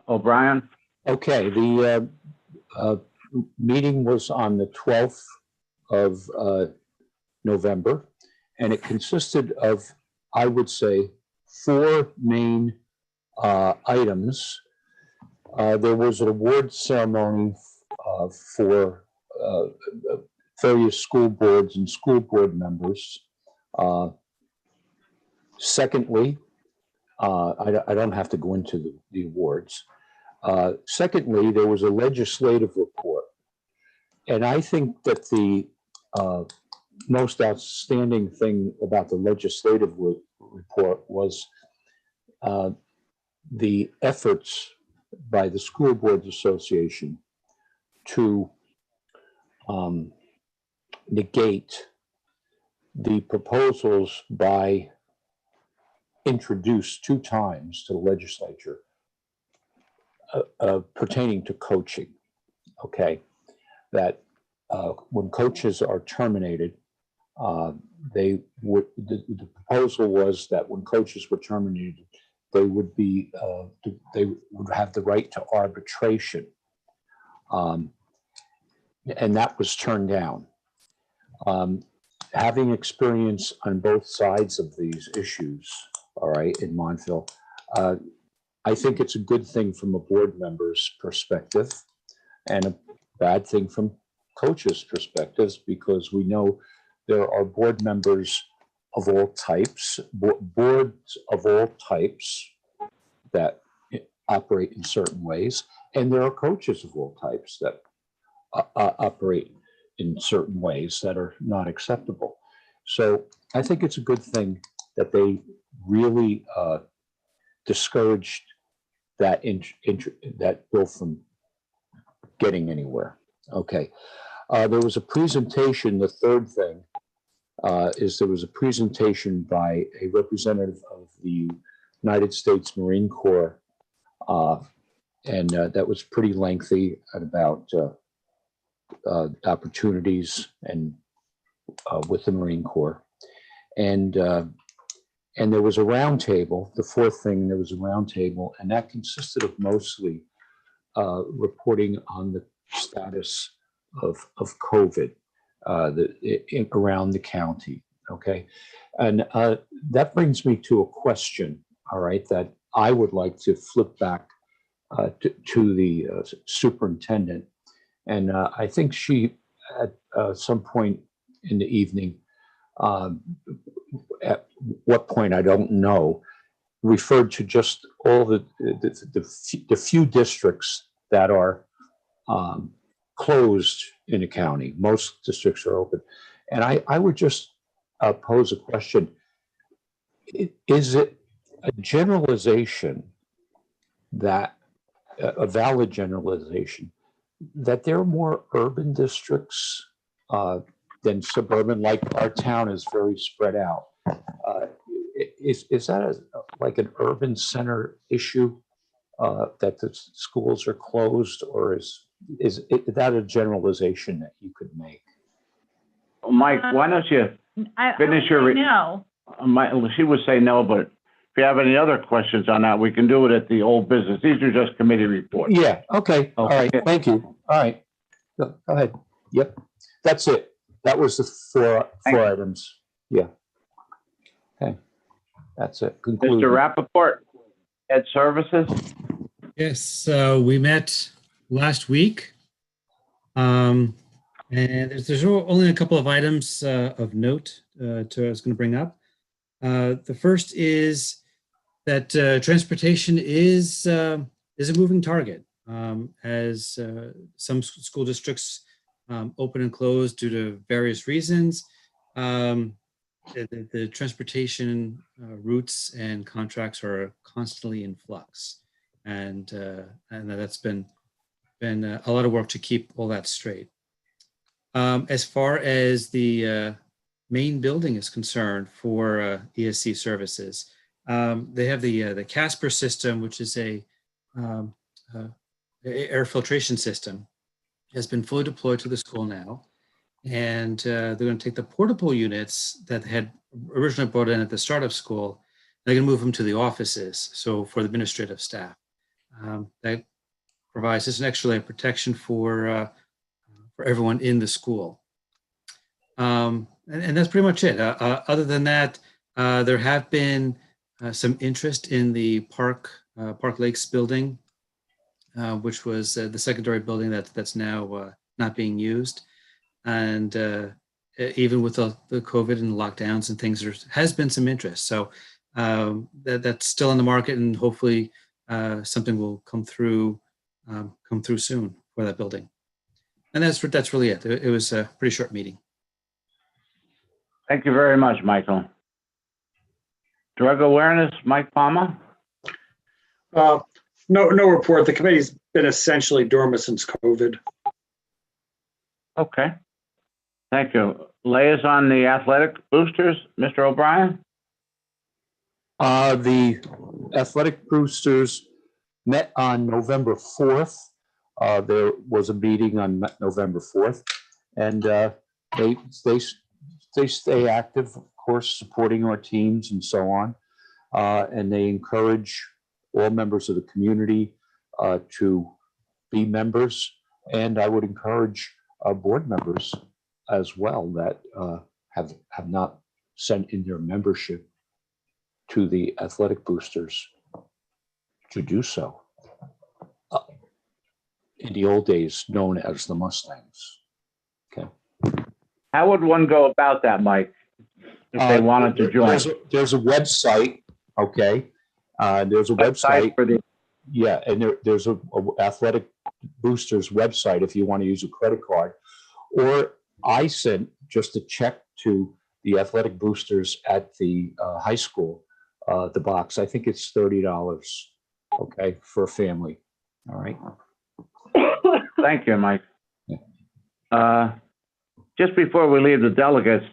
O'Brien. Okay, the meeting was on the 12th of November, and it consisted of, I would say, 4 main items. There was an award ceremony for various school boards and school board members. Secondly, I don't have to go into the awards. Secondly, there was a legislative report. And I think that the most outstanding thing about the legislative report was the efforts by the School Boards Association to negate the proposals introduced 2 times to the legislature pertaining to coaching. Okay, that when coaches are terminated, the proposal was that when coaches were terminated, they would have the right to arbitration, and that was turned down. Having experience on both sides of these issues, all right, in Montville, I think it's a good thing from a board member's perspective and a bad thing from coaches' perspectives, because we know there are board members of all types, boards of all types that operate in certain ways, and there are coaches of all types that operate in certain ways that are not acceptable. So I think it's a good thing that they really discouraged that bill from getting anywhere. Okay. There was a presentation. The third thing is there was a presentation by a representative of the United States Marine Corps, and that was pretty lengthy about opportunities and with the Marine Corps. And there was a roundtable. The fourth thing, there was a roundtable, and that consisted of mostly reporting on the status of COVID around the county. Okay, and that brings me to a question. All right, that I would like to flip back to the superintendent, and I think she at some point in the evening, at what point I don't know, referred to just all the few districts that are closed in the county. Most districts are open, and I would just pose a question: is it a generalization, that a valid generalization, that there are more urban districts than suburban? Like our town is very spread out. Is that like an urban center issue, that the schools are closed, or is that a generalization that you could make? Mike, why don't you finish your? No. She would say no, but if you have any other questions on that, we can do it at the old business. These are just committee reports. Yeah. Okay. All right. Thank you. All right. Go ahead. Yep. That's it. That was the four items. Yeah. Okay. That's it. Conclude. Mr. Rappaport, Ed Services. Yes, we met last week. And there's only a couple of items of note I was going to bring up. The first is that transportation is a moving target, as some school districts open and closed due to various reasons. The transportation routes and contracts are constantly in flux, and that's been a lot of work to keep all that straight. As far as the main building is concerned for ESC services, they have the Casper system, which is a air filtration system, has been fully deployed to the school now. And they're going to take the portable units that had originally brought in at the start of school. They're going to move them to the offices. So for the administrative staff, that provides just an extra layer of protection for everyone in the school. And that's pretty much it. Other than that, there have been some interest in the Park Lakes building, which was the secondary building that's now not being used. And even with the COVID and lockdowns and things, there has been some interest. So that's still on the market, and hopefully something will come through soon for that building. And that's really it. It was a pretty short meeting. Thank you very much, Michael. Drug awareness, Mike Palmer? No report. The committee's been essentially dormant since COVID. Okay. Thank you. Liaison the athletic boosters, Mr. O'Brien? The athletic boosters met on November 4th. There was a meeting on November 4th, and they stay active, of course, supporting our teams and so on. And they encourage all members of the community to be members. And I would encourage board members as well that have not sent in their membership to the athletic boosters to do so. In the old days, known as the Mustangs. Okay. How would one go about that, Mike, if they wanted to join? There's a website, okay? There's a website. For the Yeah, and there's a athletic boosters website if you want to use a credit card. Or I sent just a check to the athletic boosters at the high school, the box. I think it's $30, okay, for a family. All right. Thank you, Mike. Just before we leave the delegates,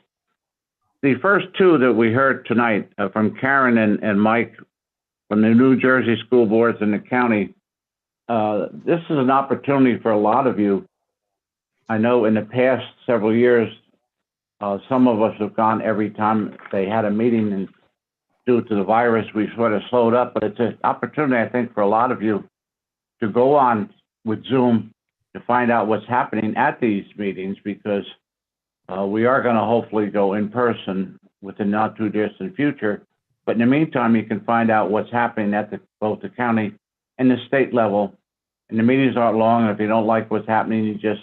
the first two that we heard tonight from Karen and Mike from the New Jersey school boards and the county, this is an opportunity for a lot of you. I know in the past several years, some of us have gone every time they had a meeting, and due to the virus, we sort of slowed up, but it's an opportunity, I think, for a lot of you to go on with Zoom to find out what's happening at these meetings, because we are going to hopefully go in person within not too distant future. But in the meantime, you can find out what's happening at both the county and the state level. And the meetings aren't long. And if you don't like what's happening, you just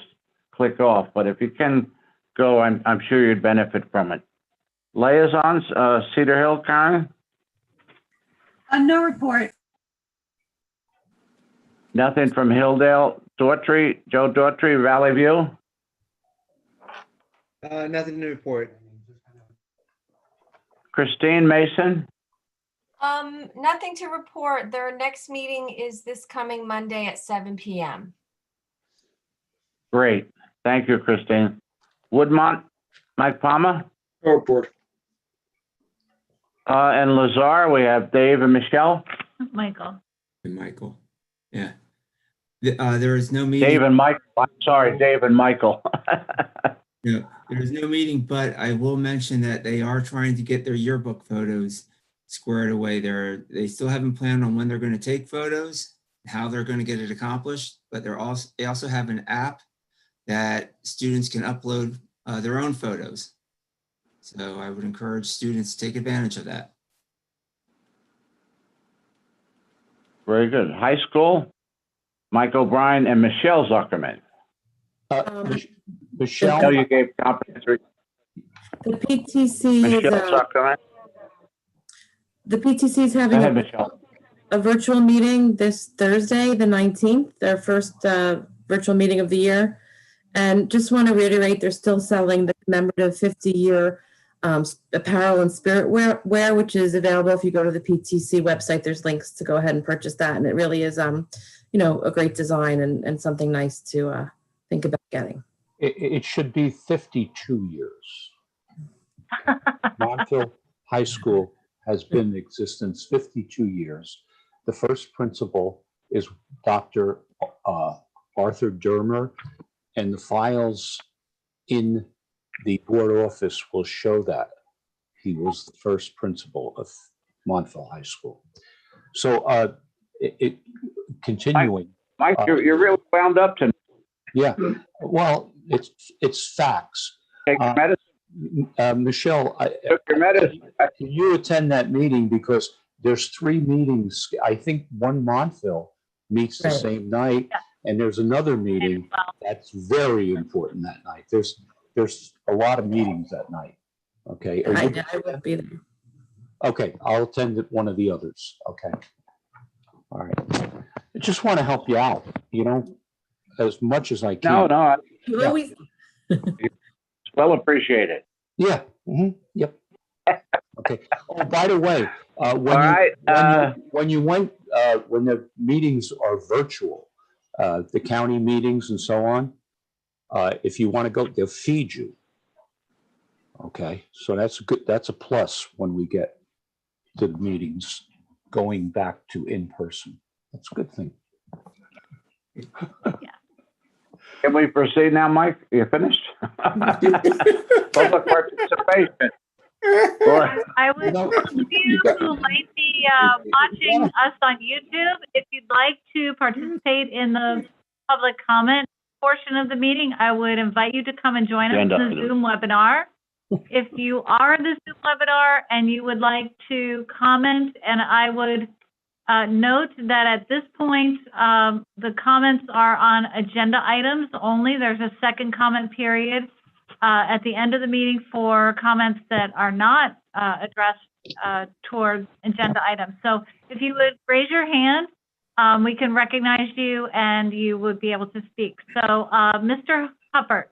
click off. But if you can go, I'm sure you'd benefit from it. Liaisons, Cedar Hill, Karen? No report. Nothing from Hilldale. Daughtry, Joe Daughtry, Valley View? Nothing to report. Christine Mason? Nothing to report. Their next meeting is this coming Monday at 7 p.m. Great. Thank you, Christine. Woodmont, Mike Palmer? No report. And Lazar, we have Dave and Michelle. Michael. And Michael. Yeah. There is no meeting. Dave and Mike. I'm sorry, Dave and Michael. Yeah, there is no meeting, but I will mention that they are trying to get their yearbook photos squared away. They still haven't planned on when they're going to take photos, how they're going to get it accomplished, but they also have an app that students can upload their own photos. So I would encourage students to take advantage of that. Very good. High school, Mike O'Brien and Michelle Zuckerman. Michelle, you gave complimentary. The PTC Michelle Zuckerman. the PTC is Go having ahead, Michelle. a virtual meeting this Thursday, the 19th, their first virtual meeting of the year. And just want to reiterate, they're still selling the commemorative 50-year apparel and spirit wear, which is available. If you go to the PTC website, there's links to go ahead and purchase that. And it really is, a great design and something nice to think about getting. It should be 52 years. Montville High School has been in existence 52 years. The first principal is Dr. Arthur Dermer, and the files in the board office will show that he was the first principal of Montville High School. So continuing. Mike, you're really wound up tonight. Yeah, well, it's facts. Take your medicine. Michelle, Took your medicine. can you attend that meeting, because there's 3 meetings. I think one Montville meets the same night, and there's another meeting that's very important that night. There's a lot of meetings that night. Okay. I would be there. Okay, I'll attend one of the others. Okay. All right. I just want to help you out, as much as I can. No, You always. it's well appreciated. Yeah. Yep. Okay. Oh, by the way, when the meetings are virtual, the county meetings and so on, if you want to go, they'll feed you. Okay, so that's a plus when we get to the meetings going back to in person. That's a good thing. Can we proceed now, Mike? You finished? Public participation. I would you who might be watching us on YouTube, if you'd like to participate in the public comment portion of the meeting, I would invite you to come and join us in the Zoom webinar. If you are in the Zoom webinar and you would like to comment, and I would note that at this point, the comments are on agenda items only. There's a second comment period at the end of the meeting for comments that are not addressed towards agenda items. So if you would raise your hand, we can recognize you and you would be able to speak. So Mr. Huppert.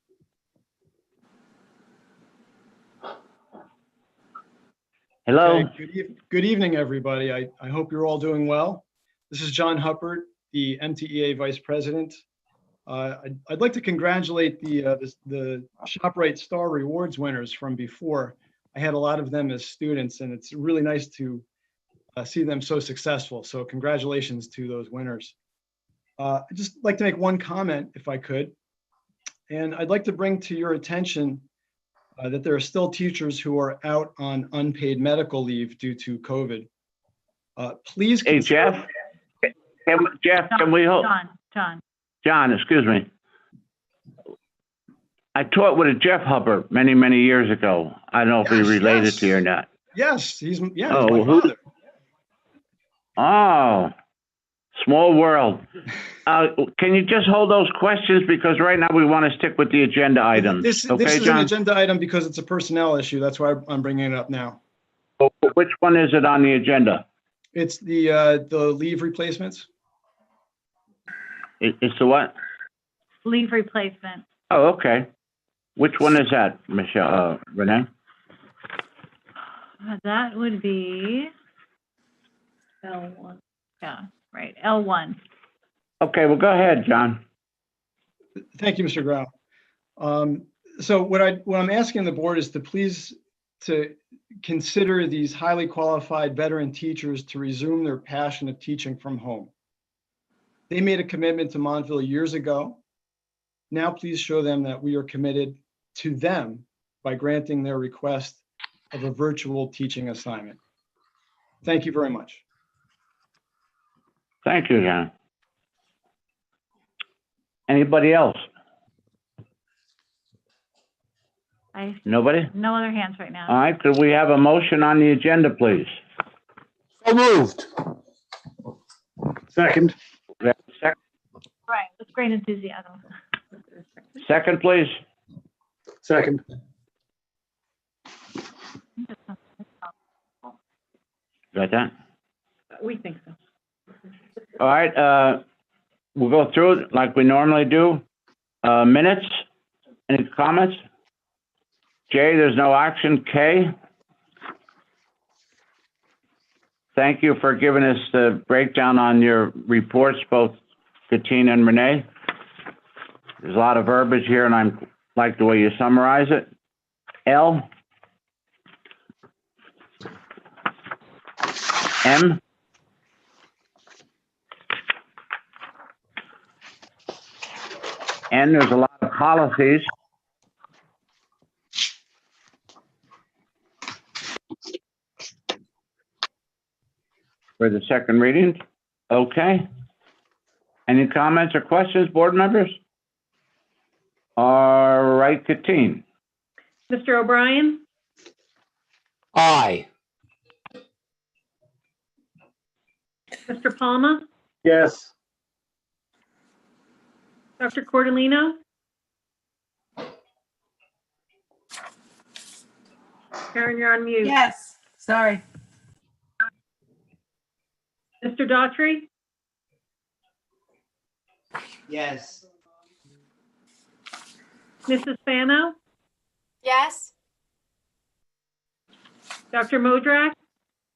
Hello. Okay, good evening, everybody. I hope you're all doing well. This is John Huppert, the MTEA Vice President. I'd like to congratulate the Shoprite Star Rewards winners from before. I had a lot of them as students, and it's really nice to see them so successful. So congratulations to those winners. I'd just like to make one comment, if I could. And I'd like to bring to your attention that there are still teachers who are out on unpaid medical leave due to COVID. Please. Hey, Jeff. Can we hold? John, excuse me. I taught with a Jeff Hubbard many, many years ago. I don't know if he related to you or not. Yes, he's my father. Oh, small world. Can you just hold those questions, because right now we want to stick with the agenda item. This is John? an agenda item because it's a personnel issue. That's why I'm bringing it up now. Which one is it on the agenda? It's the leave replacements. It's the what? Leave replacement. Oh, okay. Which one is that, Michelle, Renee? That would be L1. Yeah, right, L1. Okay, well, go ahead, John. Thank you, Mr. Grau. So what I'm asking the board is to please to consider these highly qualified veteran teachers to resume their passion of teaching from home. They made a commitment to Montville years ago. Now please show them that we are committed to them by granting their request of a virtual teaching assignment. Thank you very much. Thank you, John. Anybody else? Nobody? No other hands right now. All right, could we have a motion on the agenda, please? So moved. Second. Right, with great enthusiasm. Second, please. Second. Got that? We think so. All right, we'll go through it like we normally do. Minutes, Any comments? J, there's no action. K, thank you for giving us the breakdown on your reports, both Katina and Renee. There's a lot of verbiage here, and I like the way you summarize it. L, M, N, there's a lot of policies. For the second reading. Okay. Any comments or questions, board members? All right, Katine. Mr. O'Brien, Aye. Mr. Palma, Yes. Dr. Cordolino? Karen, you're on mute. Yes, sorry. Mr. Daughtry? Yes. Mrs. Spano? Yes. Dr. Modrak?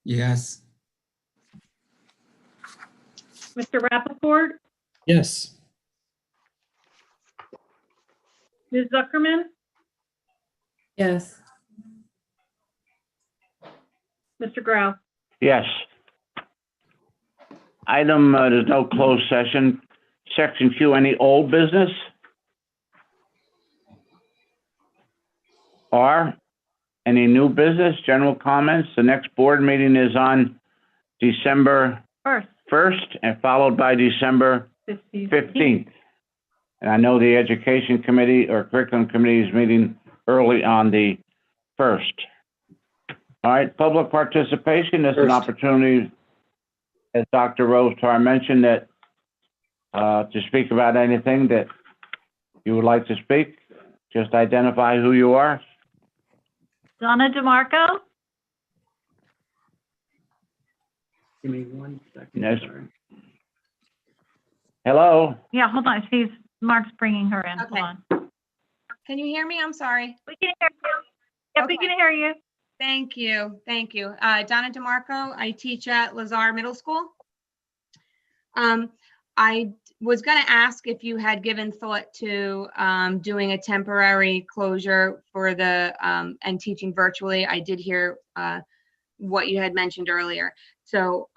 Yes. Mr. Rappaport? Yes. Ms. Zuckerman? Yes. Mr. Grau? Yes. Item, there's no closed session. Section Q, any old business? R, any new business, general comments? The next board meeting is on December 1st and followed by December 15th. And I know the Education Committee or Curriculum Committee is meeting early on the 1st. All right, public participation is an opportunity, as Dr. Rosetar mentioned, that to speak about anything that you would like to speak. Just identify who you are. Donna DeMarco? Give me 1 second. Yes. Sorry. Hello? Yeah, hold on. Mark's bringing her in. Okay. Hold on. Can you hear me? I'm sorry. We can hear you. Yep, we can hear you. Thank you. Thank you. Donna DeMarco. I teach at Lazar Middle School. I was going to ask if you had given thought to doing a temporary closure for the and teaching virtually. I did hear what you had mentioned earlier. So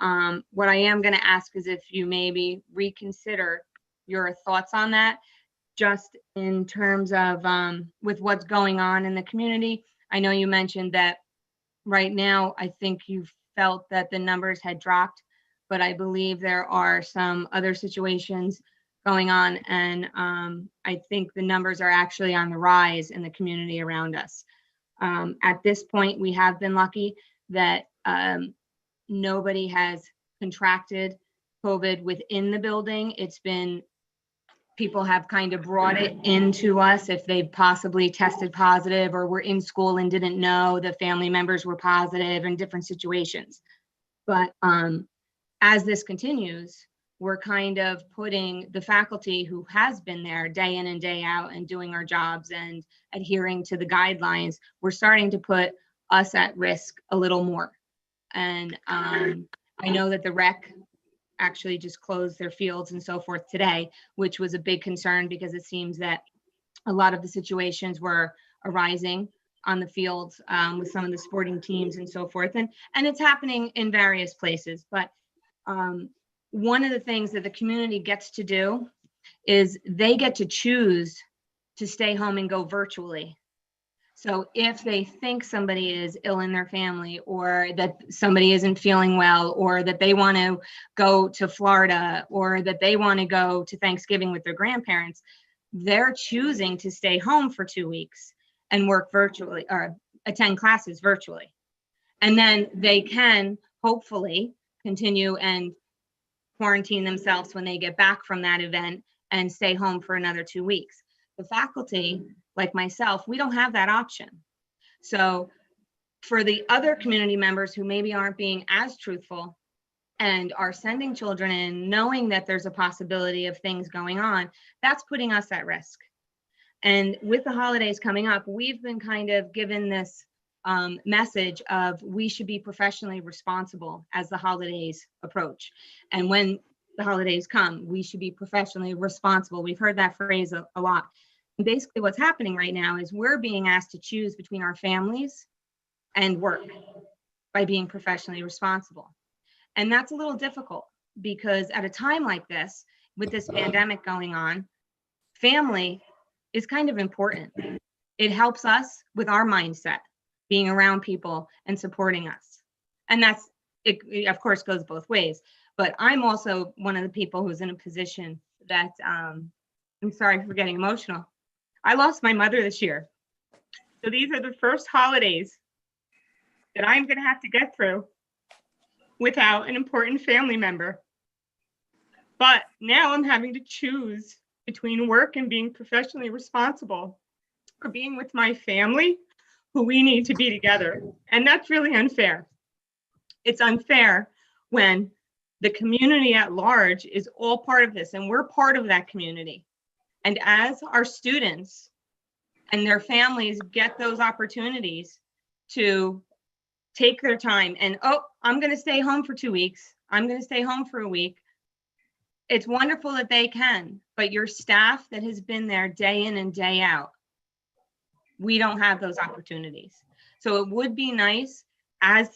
what I am going to ask is if you maybe reconsider your thoughts on that, just in terms of with what's going on in the community. I know you mentioned that right now, I think you felt that the numbers had dropped, but I believe there are some other situations going on. And I think the numbers are actually on the rise in the community around us. At this point, we have been lucky that nobody has contracted COVID within the building. It's been, people have kind of brought it into us if they've possibly tested positive or were in school and didn't know the family members were positive in different situations. But as this continues, we're kind of putting the faculty who has been there day in and day out and doing our jobs and adhering to the guidelines, we're starting to put us at risk a little more. And I know that the rec actually just closed their fields and so forth today, which was a big concern because it seems that a lot of the situations were arising on the fields with some of the sporting teams and so forth. And it's happening in various places. But one of the things that the community gets to do is they get to choose to stay home and go virtually. So if they think somebody is ill in their family or that somebody isn't feeling well or that they want to go to Florida or that they want to go to Thanksgiving with their grandparents, they're choosing to stay home for 2 weeks and work virtually or attend classes virtually. And then they can hopefully continue and quarantine themselves when they get back from that event and stay home for another 2 weeks. The faculty, like myself, we don't have that option. So for the other community members who maybe aren't being as truthful and are sending children in, knowing that there's a possibility of things going on, that's putting us at risk. And with the holidays coming up, we've been kind of given this message of we should be professionally responsible as the holidays approach. And when the holidays come, we should be professionally responsible. We've heard that phrase a lot. And basically what's happening right now is we're being asked to choose between our families and work by being professionally responsible. And that's a little difficult because at a time like this, with this pandemic going on, family is kind of important. It helps us with our mindset, being around people and supporting us. And that's, it of course goes both ways, but I'm also one of the people who's in a position that, I'm sorry for getting emotional. I lost my mother this year. So these are the first holidays that I'm gonna have to get through without an important family member. But now I'm having to choose between work and being professionally responsible or being with my family who we need to be together. And that's really unfair. It's unfair when the community at large is all part of this and we're part of that community. And as our students and their families get those opportunities to take their time and, oh, I'm going to stay home for 2 weeks. I'm going to stay home for a week. It's wonderful that they can, but your staff that has been there day in and day out, we don't have those opportunities. So it would be nice, as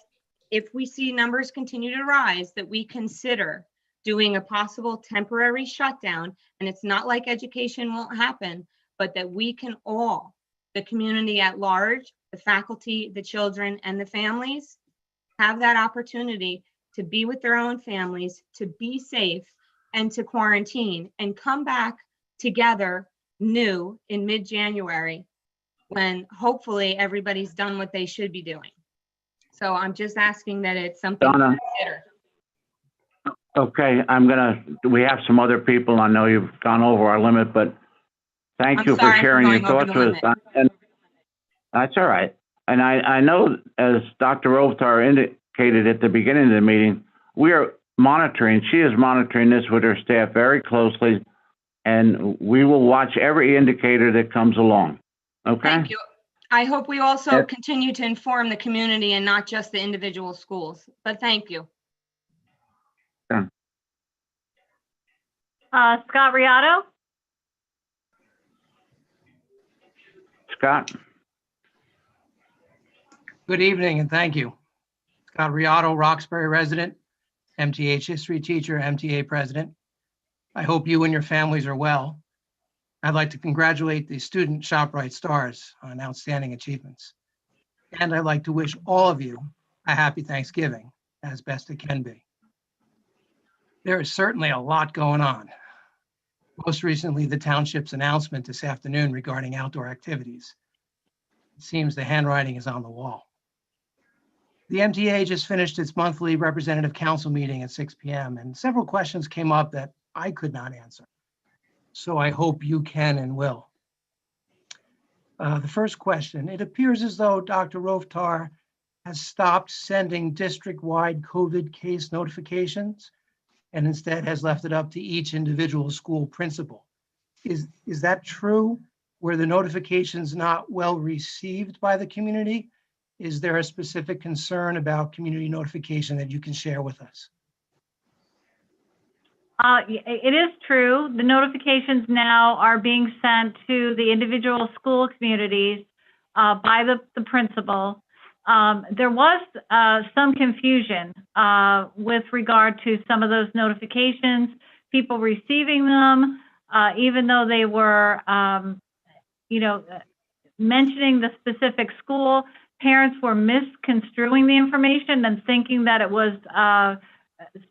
if we see numbers continue to rise, that we consider doing a possible temporary shutdown. And it's not like education won't happen, but that we can all, the community at large, the faculty, the children, and the families, have that opportunity to be with their own families, to be safe, and to quarantine, and come back together new in mid-January, when hopefully everybody's done what they should be doing. So I'm just asking that it's something Donna. to consider. Okay, we have some other people. I know you've gone over our limit, but thank I'm you for sorry for sharing your going over thoughts the with us. limit. And that's all right. And I know, as Dr. Rovitar indicated at the beginning of the meeting, we are monitoring, she is monitoring this with her staff very closely, and we will watch every indicator that comes along. Okay? Thank you. I hope we also Yep. continue to inform the community and not just the individual schools, but thank you. Scott Riotto? Scott? Good evening and thank you. Scott Riotto, Roxbury resident, MTH history teacher, MTA president. I hope you and your families are well. I'd like to congratulate the student Shoprite Stars on outstanding achievements. And I'd like to wish all of you a happy Thanksgiving as best it can be. There is certainly a lot going on. Most recently, the township's announcement this afternoon regarding outdoor activities. It seems the handwriting is on the wall. The MTA just finished its monthly representative council meeting at 6 p.m. and several questions came up that I could not answer. So I hope you can and will. The first question, it appears as though Dr. Rovitar has stopped sending district-wide COVID case notifications and instead has left it up to each individual school principal. Is that true? Were the notifications not well received by the community? Is there a specific concern about community notification that you can share with us? It is true. The notifications now are being sent to the individual school communities by the principal. There was some confusion with regard to some of those notifications, people receiving them, even though they were, mentioning the specific school. Parents were misconstruing the information and thinking that it was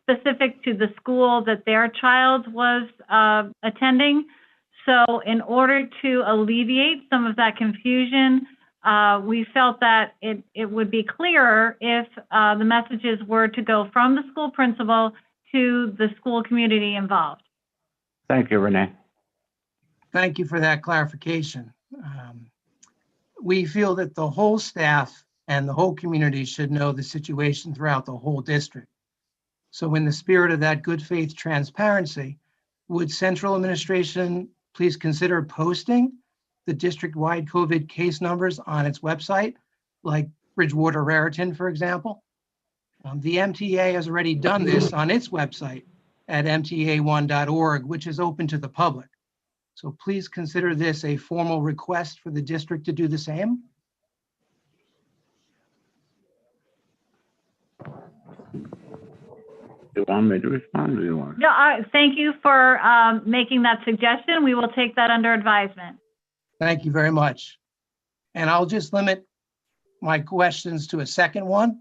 specific to the school that their child was attending. So in order to alleviate some of that confusion, we felt that it would be clearer if the messages were to go from the school principal to the school community involved. Thank you, Renee. Thank you for that clarification. We feel that the whole staff and the whole community should know the situation throughout the whole district. So in the spirit of that good faith transparency, would central administration please consider posting the district-wide COVID case numbers on its website, like Bridgewater Raritan, for example. The MTA has already done this on its website at mta1.org, which is open to the public. So please consider this a formal request for the district to do the same. You want me to respond or you want? No, thank you for making that suggestion. We will take that under advisement. Thank you very much. And I'll just limit my questions to a second one.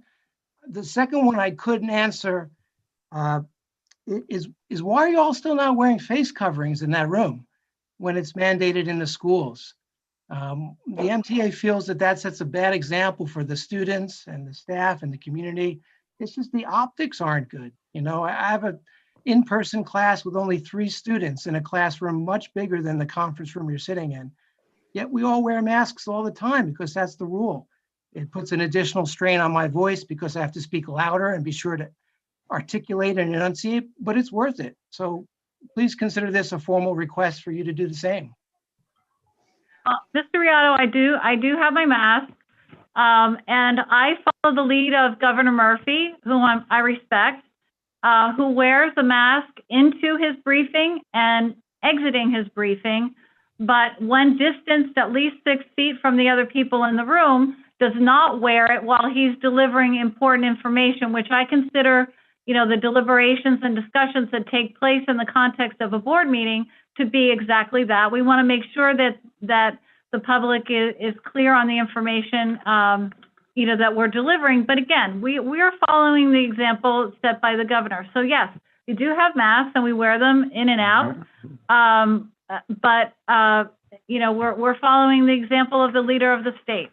The second one I couldn't answer is why are you all still not wearing face coverings in that room when it's mandated in the schools? The MTA feels that that sets a bad example for the students and the staff and the community. It's just the optics aren't good. You know, I have an in-person class with only 3 students in a classroom much bigger than the conference room you're sitting in. Yet we all wear masks all the time because that's the rule. It puts an additional strain on my voice because I have to speak louder and be sure to articulate and enunciate, but it's worth it. So please consider this a formal request for you to do the same. Mr. Riotto, I do have my mask, and I follow the lead of Governor Murphy, who I respect, who wears a mask into his briefing and exiting his briefing, but when distanced at least 6 feet from the other people in the room, does not wear it while he's delivering important information, which I consider, you know, the deliberations and discussions that take place in the context of a board meeting to be exactly that. We want to make sure that the public is clear on the information, you know, that we're delivering. But again, we are following the example set by the governor. So yes, we do have masks and we wear them in and out. But you know, we're following the example of the leader of the state.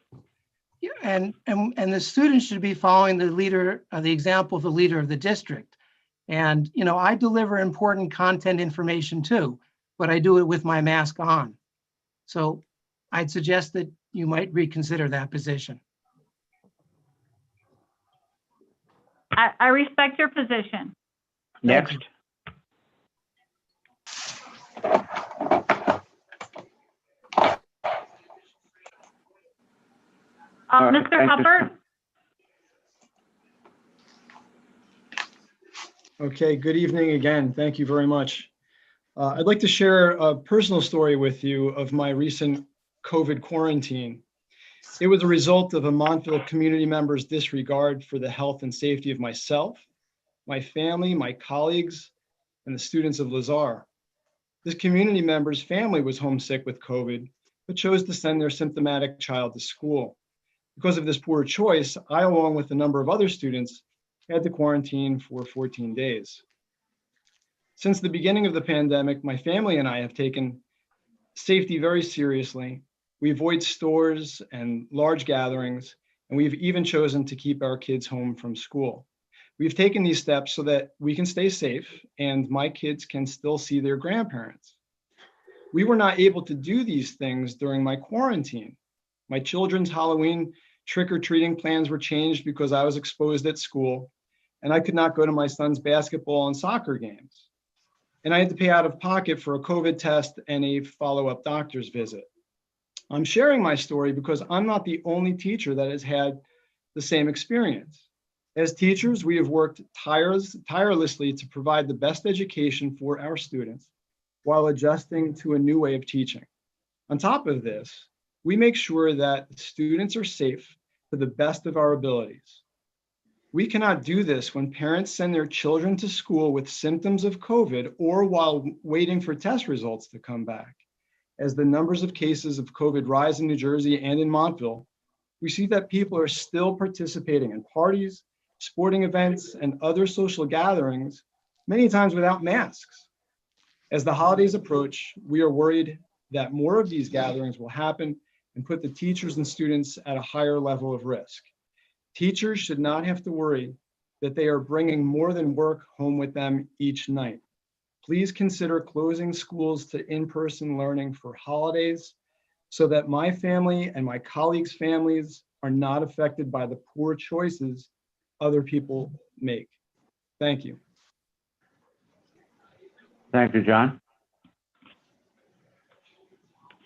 Yeah, and the students should be following the example of the leader of the district. And, you know, I deliver important content information too, but I do it with my mask on. So I'd suggest that you might reconsider that position. I respect your position. Next. Mr. Hubbard? Okay, good evening again. Thank you very much. I'd like to share a personal story with you of my recent COVID quarantine. It was a result of a Montville community member's disregard for the health and safety of myself, my family, my colleagues, and the students of Lazar. This community member's family was homesick with COVID, but chose to send their symptomatic child to school. Because of this poor choice, I, along with a number of other students, had to quarantine for 14 days. Since the beginning of the pandemic, my family and I have taken safety very seriously. We avoid stores and large gatherings, and we've even chosen to keep our kids home from school. We've taken these steps so that we can stay safe and my kids can still see their grandparents. We were not able to do these things during my quarantine. My children's Halloween trick-or-treating plans were changed because I was exposed at school, and I could not go to my son's basketball and soccer games. And I had to pay out of pocket for a COVID test and a follow-up doctor's visit. I'm sharing my story because I'm not the only teacher that has had the same experience. As teachers, we have worked tirelessly to provide the best education for our students while adjusting to a new way of teaching. On top of this, we make sure that students are safe to the best of our abilities. We cannot do this when parents send their children to school with symptoms of COVID or while waiting for test results to come back. As the numbers of cases of COVID rise in New Jersey and in Montville, we see that people are still participating in parties, sporting events, and other social gatherings, many times without masks. As the holidays approach, we are worried that more of these gatherings will happen and put the teachers and students at a higher level of risk. Teachers should not have to worry that they are bringing more than work home with them each night. Please consider closing schools to in-person learning for holidays so that my family and my colleagues' families are not affected by the poor choices other people make. Thank you. Thank you, John.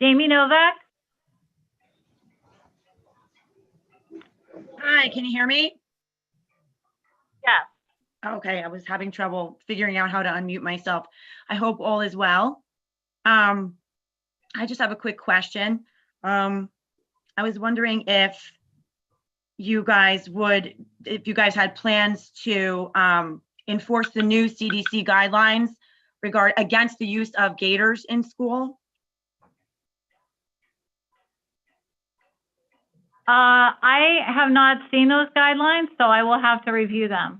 Jamie Novak? Hi, can you hear me? Yeah. Okay, I was having trouble figuring out how to unmute myself. I hope all is well. I just have a quick question. I was wondering if you guys had plans to enforce the new CDC guidelines against the use of gators in school. I have not seen those guidelines, so I will have to review them.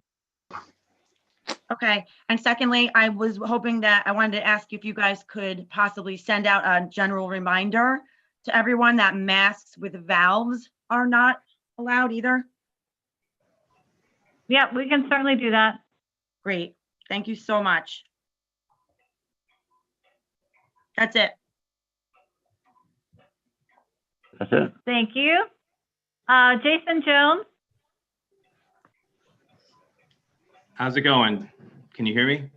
Okay, and secondly, I wanted to ask if you guys could possibly send out a general reminder to everyone that masks with valves are not allowed either. Yeah, we can certainly do that. Great, thank you so much. That's it. That's it. Thank you. Jason Jones. How's it going? Can you hear me?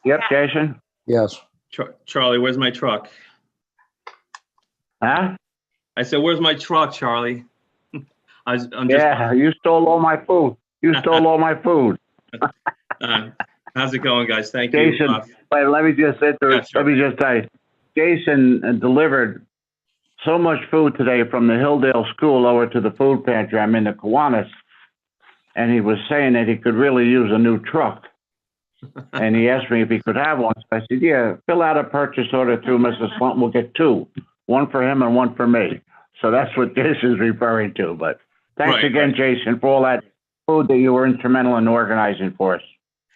Yep, Jason. Yes. Charlie, where's my truck? Huh? I said, where's my truck, Charlie? Yeah, you stole all my food. You stole all my food. How's it going, guys? Thank you. Jason, wait, let me just say, let me just say, Jason delivered so much food today from the Hilldale School over to the food pantry. I'm in the Kiwanis, and he was saying that he could really use a new truck. And he asked me if he could have one. So I said, yeah, fill out a purchase order through Mrs. Slunton. We'll get two, one for him and one for me. So that's what Jason's referring to. But thanks again, Jason, for all that food that you were instrumental in organizing for us.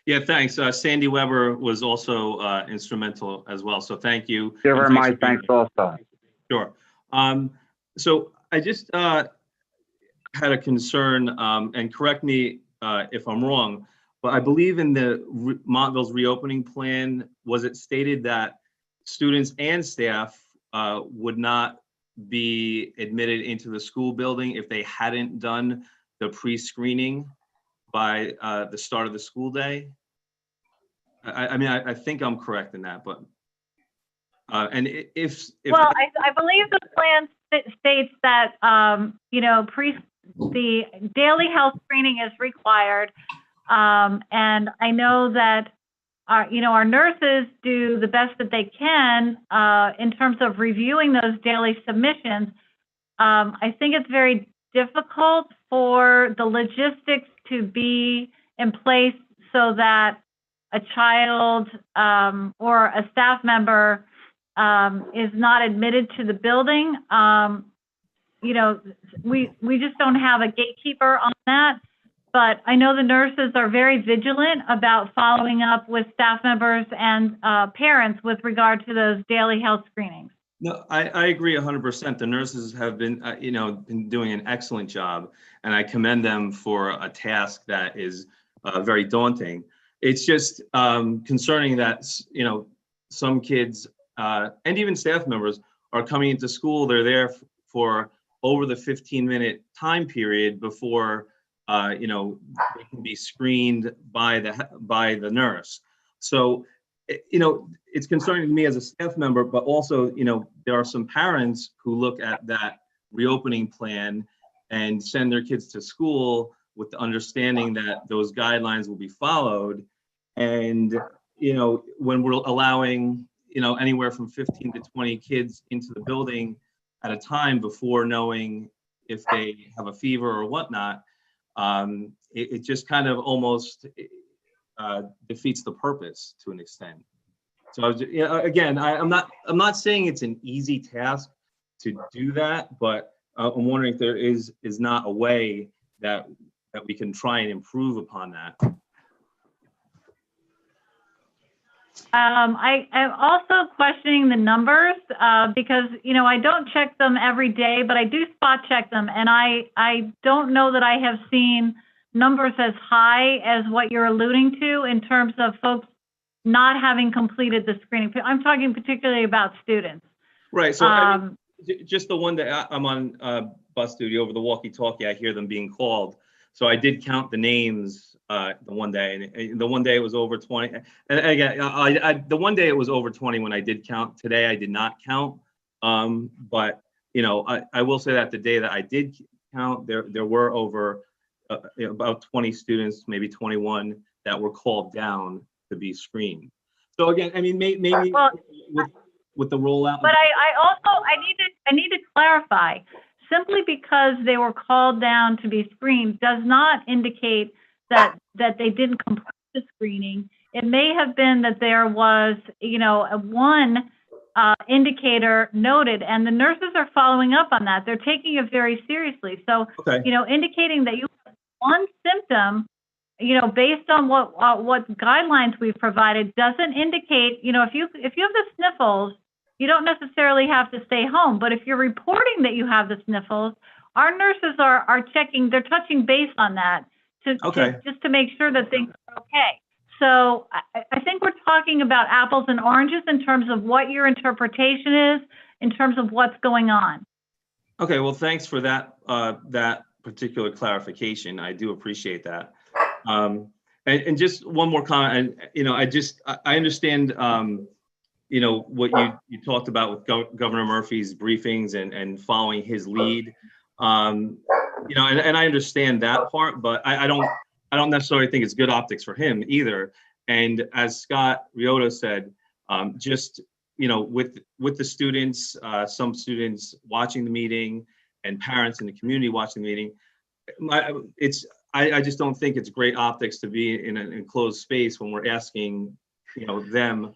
Yeah, thanks. Sandy Weber was also instrumental as well. So thank you. Give her my thanks also. Sure. So I just had a concern, and correct me if I'm wrong, but I believe in the Montville's reopening plan, was it stated that students and staff would not be admitted into the school building if they hadn't done the pre-screening by the start of the school day? I mean, I think I'm correct in that, but and if well, I believe the plan states that the daily health screening is required, and I know that our nurses do the best that they can in terms of reviewing those daily submissions. I think it's very difficult for the logistics to be in place so that a child or a staff member is not admitted to the building. We just don't have a gatekeeper on that, but I know the nurses are very vigilant about following up with staff members and parents with regard to those daily health screenings. No, I agree 100%. The nurses have been, been doing an excellent job, and I commend them for a task that is very daunting. It's just concerning that, some kids and even staff members are coming into school. They're there for over the 15-minute time period before, they can be screened by the nurse. So, it's concerning to me as a staff member, but also, there are some parents who look at that reopening plan and send their kids to school with the understanding that those guidelines will be followed. And, when we're allowing, anywhere from 15 to 20 kids into the building at a time before knowing if they have a fever or whatnot, it just kind of almost defeats the purpose to an extent. So again, I'm not saying it's an easy task to do that, but I'm wondering if there is not a way that we can try and improve upon that. I'm also questioning the numbers because, I don't check them every day, but I do spot check them. And I don't know that I have seen numbers as high as what you're alluding to in terms of folks not having completed the screening. I'm talking particularly about students. Right. So just the one that I'm on bus duty over the walkie-talkie, I hear them being called. So I did count the names the one day, and the one day it was over 20. And again, the one day it was over 20 when I did count. Today I did not count. But I will say that the day that I did count, there were over about 20 students, maybe 21, that were called down to be screened. So again, I mean, maybe with the rollout. But I need to clarify, simply because they were called down to be screened does not indicate that they didn't complete the screening. It may have been that there was, one indicator noted, and the nurses are following up on that. They're taking it very seriously. So, Okay. Indicating that you have one symptom, based on what guidelines we've provided, doesn't indicate, if you have the sniffles, you don't necessarily have to stay home. But if you're reporting that you have the sniffles, our nurses are checking, they're touching base on that just to make sure that things are okay. So I think we're talking about apples and oranges in terms of what your interpretation is, in terms of what's going on. Okay, well, thanks for that that particular clarification. I do appreciate that. And just one more comment. And I understand what you talked about with Governor Murphy's briefings and following his lead. And I understand that part, but I don't necessarily think it's good optics for him either. And as Scott Riota said, with the students, some students watching the meeting and parents in the community watching the meeting, I just don't think it's great optics to be in an enclosed space when we're asking, them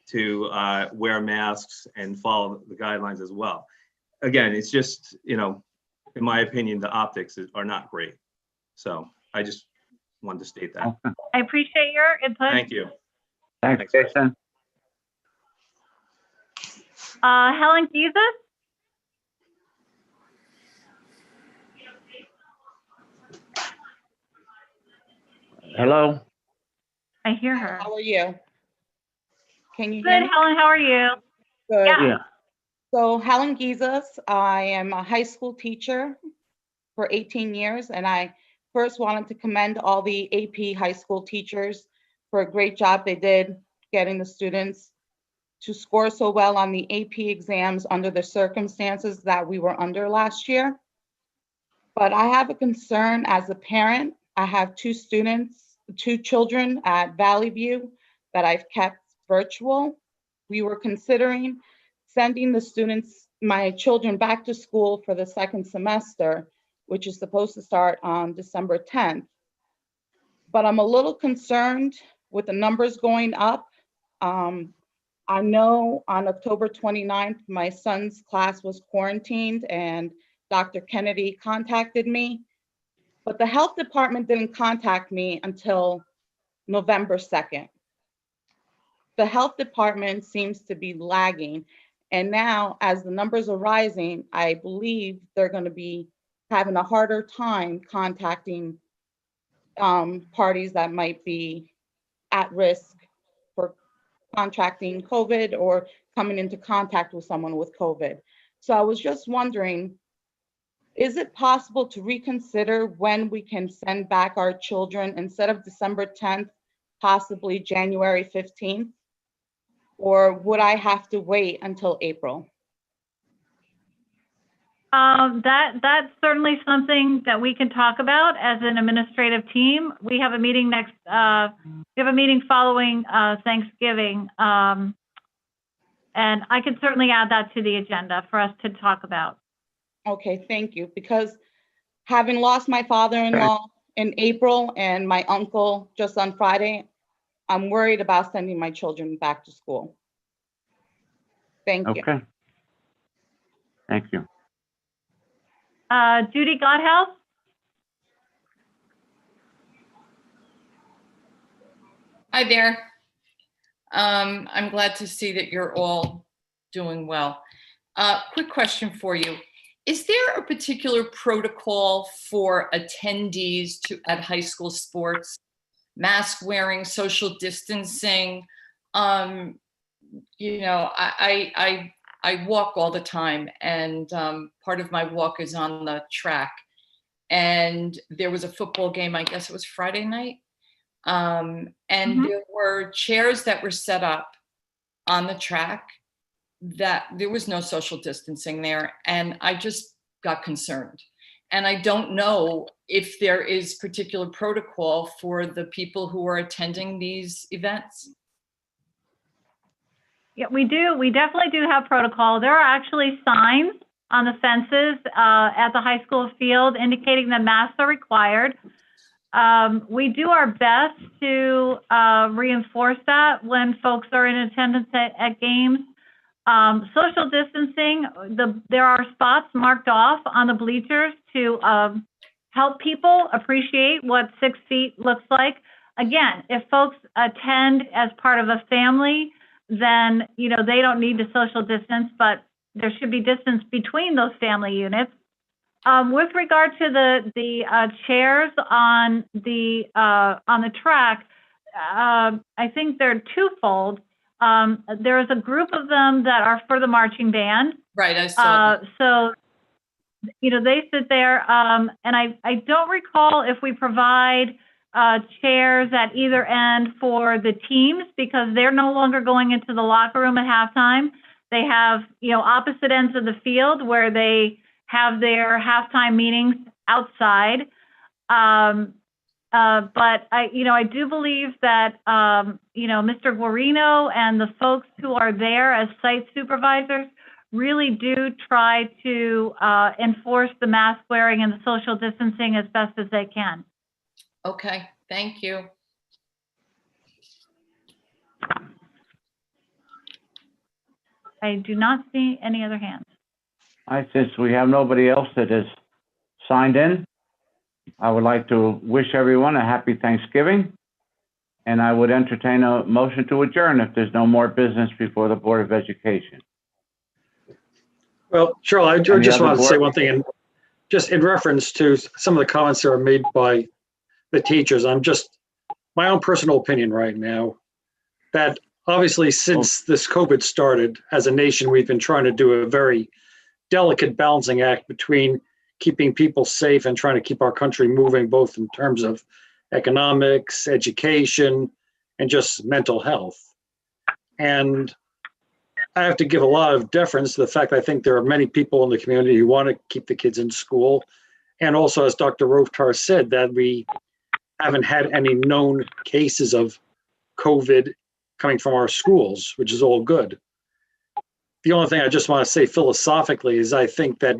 to wear masks and follow the guidelines as well. Again, it's just, in my opinion, the optics are not great. So I just wanted to state that. I appreciate your input. Thank you. Thanks, Jason. Helen Jesus? Hello? I hear her. How are you? Can you Good, hear me? Helen, how are you? Good. Yeah. So Helen Gizas, I am a high school teacher for 18 years, and I first wanted to commend all the AP high school teachers for a great job they did getting the students to score so well on the AP exams under the circumstances that we were under last year. But I have a concern as a parent. I have two children at Valley View that I've kept virtual. We were considering sending my children back to school for the second semester, which is supposed to start on December 10th. But I'm a little concerned with the numbers going up. I know on October 29th, my son's class was quarantined and Dr. Kennedy contacted me, but the health department didn't contact me until November 2nd. The health department seems to be lagging. And now as the numbers are rising, I believe they're going to be having a harder time contacting parties that might be at risk for contracting COVID or coming into contact with someone with COVID. So I was just wondering, is it possible to reconsider when we can send back our children instead of December 10th, possibly January 15th? Or would I have to wait until April? That's certainly something that we can talk about as an administrative team. We have a meeting following Thanksgiving. And I can certainly add that to the agenda for us to talk about. Okay, thank you. Because having lost my father-in-law in April and my uncle just on Friday, I'm worried about sending my children back to school. Thank you. Okay. Thank you. Judy Godhouse? Hi there. I'm glad to see that you're all doing well. Quick question for you. Is there a particular protocol for attendees at high school sports? Mask wearing, social distancing? I walk all the time, and part of my walk is on the track. And there was a football game, I guess it was Friday night. And there were chairs that were set up on the track that there was no social distancing there. And I just got concerned. And I don't know if there is particular protocol for the people who are attending these events. Yeah, we do. We definitely do have protocol. There are actually signs on the fences at the high school field indicating that masks are required. We do our best to reinforce that when folks are in attendance at games. Social distancing, there are spots marked off on the bleachers to help people appreciate what 6 feet looks like. Again, if folks attend as part of a family, then they don't need to social distance, but there should be distance between those family units. With regard to the chairs on the track, I think they're twofold. There is a group of them that are for the marching band. Right, I saw that. So, they sit there, and I don't recall if we provide chairs at either end for the teams, because they're no longer going into the locker room at halftime. They have, opposite ends of the field where they have their halftime meetings outside. But I do believe that, Mr. Guarino and the folks who are there as site supervisors really do try to enforce the mask wearing and the social distancing as best as they can. Okay, thank you. I do not see any other hands. Since we have nobody else that has signed in, I would like to wish everyone a happy Thanksgiving, and I would entertain a motion to adjourn if there's no more business before the Board of Education. Well, Charlie, I Any just other wanted to say board? one thing, and just in reference to some of the comments that were made by the teachers. I'm just, my own personal opinion right now, that obviously since this COVID started, as a nation, we've been trying to do a very delicate balancing act between keeping people safe and trying to keep our country moving, both in terms of economics, education, and just mental health. And I have to give a lot of deference to the fact that I think there are many people in the community who want to keep the kids in school. And also, as Dr. Rovtar said, that we haven't had any known cases of COVID coming from our schools, which is all good. The only thing I just want to say philosophically is I think that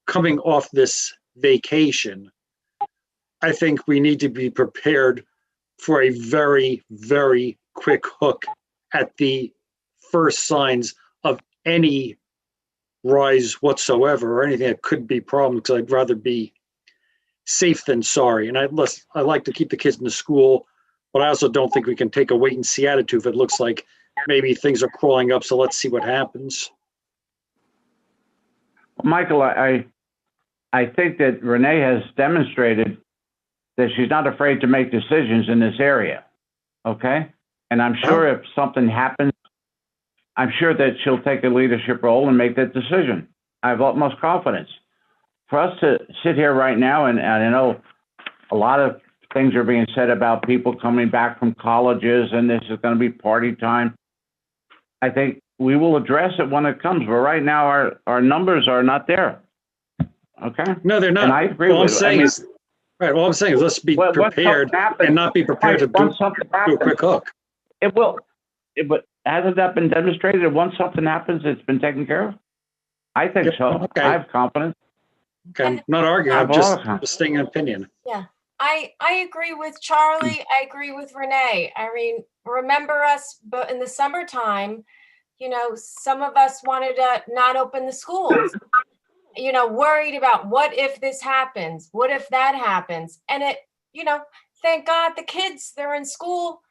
coming off this vacation, I think we need to be prepared for a very, very quick hook at the first signs of any rise whatsoever or anything that could be problems, because I'd rather be safe than sorry. And I like to keep the kids in the school, but I also don't think we can take a wait and see attitude if it looks like maybe things are crawling up, so let's see what happens. Michael, I think that Renee has demonstrated that she's not afraid to make decisions in this area, okay? And I'm sure if something happens, I'm sure that she'll take a leadership role and make that decision. I have utmost confidence. For us to sit here right now, and I know a lot of things are being said about people coming back from colleges and this is going to be party time. I think we will address it when it comes, but right now our numbers are not there. Okay? No, they're not. And I agree All with I'm saying is, right, all I'm saying is let's be prepared and not be prepared to do a quick hook. It will, but hasn't that been demonstrated? Once something happens, it's been taken care of? I think so. Okay. I have confidence. Okay, I'm not arguing, I'm just stating an opinion. Yeah, I agree with Charlie. I agree with Renee. I mean, remember us, but in the summertime, some of us wanted to not open the schools, worried about what if this happens? What if that happens? And thank God the kids, they're in school,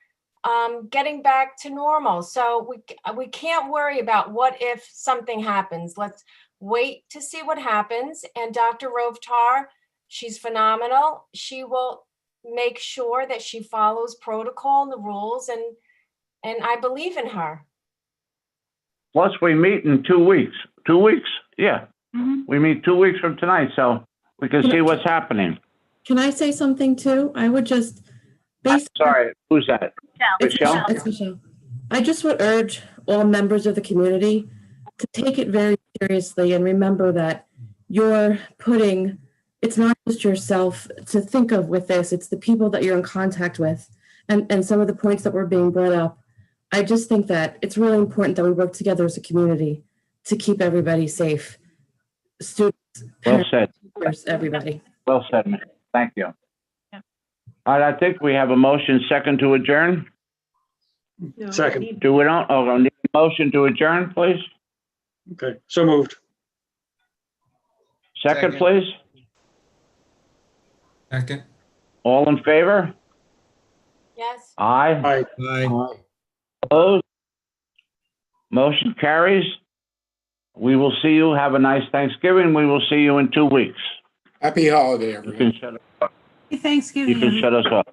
getting back to normal. So we can't worry about what if something happens. Let's wait to see what happens. And Dr. Rovtar, she's phenomenal. She will make sure that she follows protocol and the rules, and I believe in her. Plus, we meet in 2 weeks. 2 weeks? Yeah. Mm-hmm. We meet 2 weeks from tonight, so we can see what's happening. Can I say something too? I would just, Sorry, who's that? Michelle? It's Michelle. I just would urge all members of the community to take it very seriously and remember that you're putting it's not just yourself to think of with this, it's the people that you're in contact with and some of the points that were being brought up. I just think that it's really important that we work together as a community to keep everybody safe. Students, Well said. teachers, everybody. Well said, ma'am. Thank you. All right, I think we have a motion second to adjourn. No, Second. Do we don't, oh, need a motion to adjourn, please? Okay, so moved. Second, please. Second. All in favor? Yes. Aye. Aye. Opposed? Motion carries. We will see you. Have a nice Thanksgiving. We will see you in 2 weeks. Happy holiday, You everyone. can shut us off. Happy Thanksgiving. You can shut us off.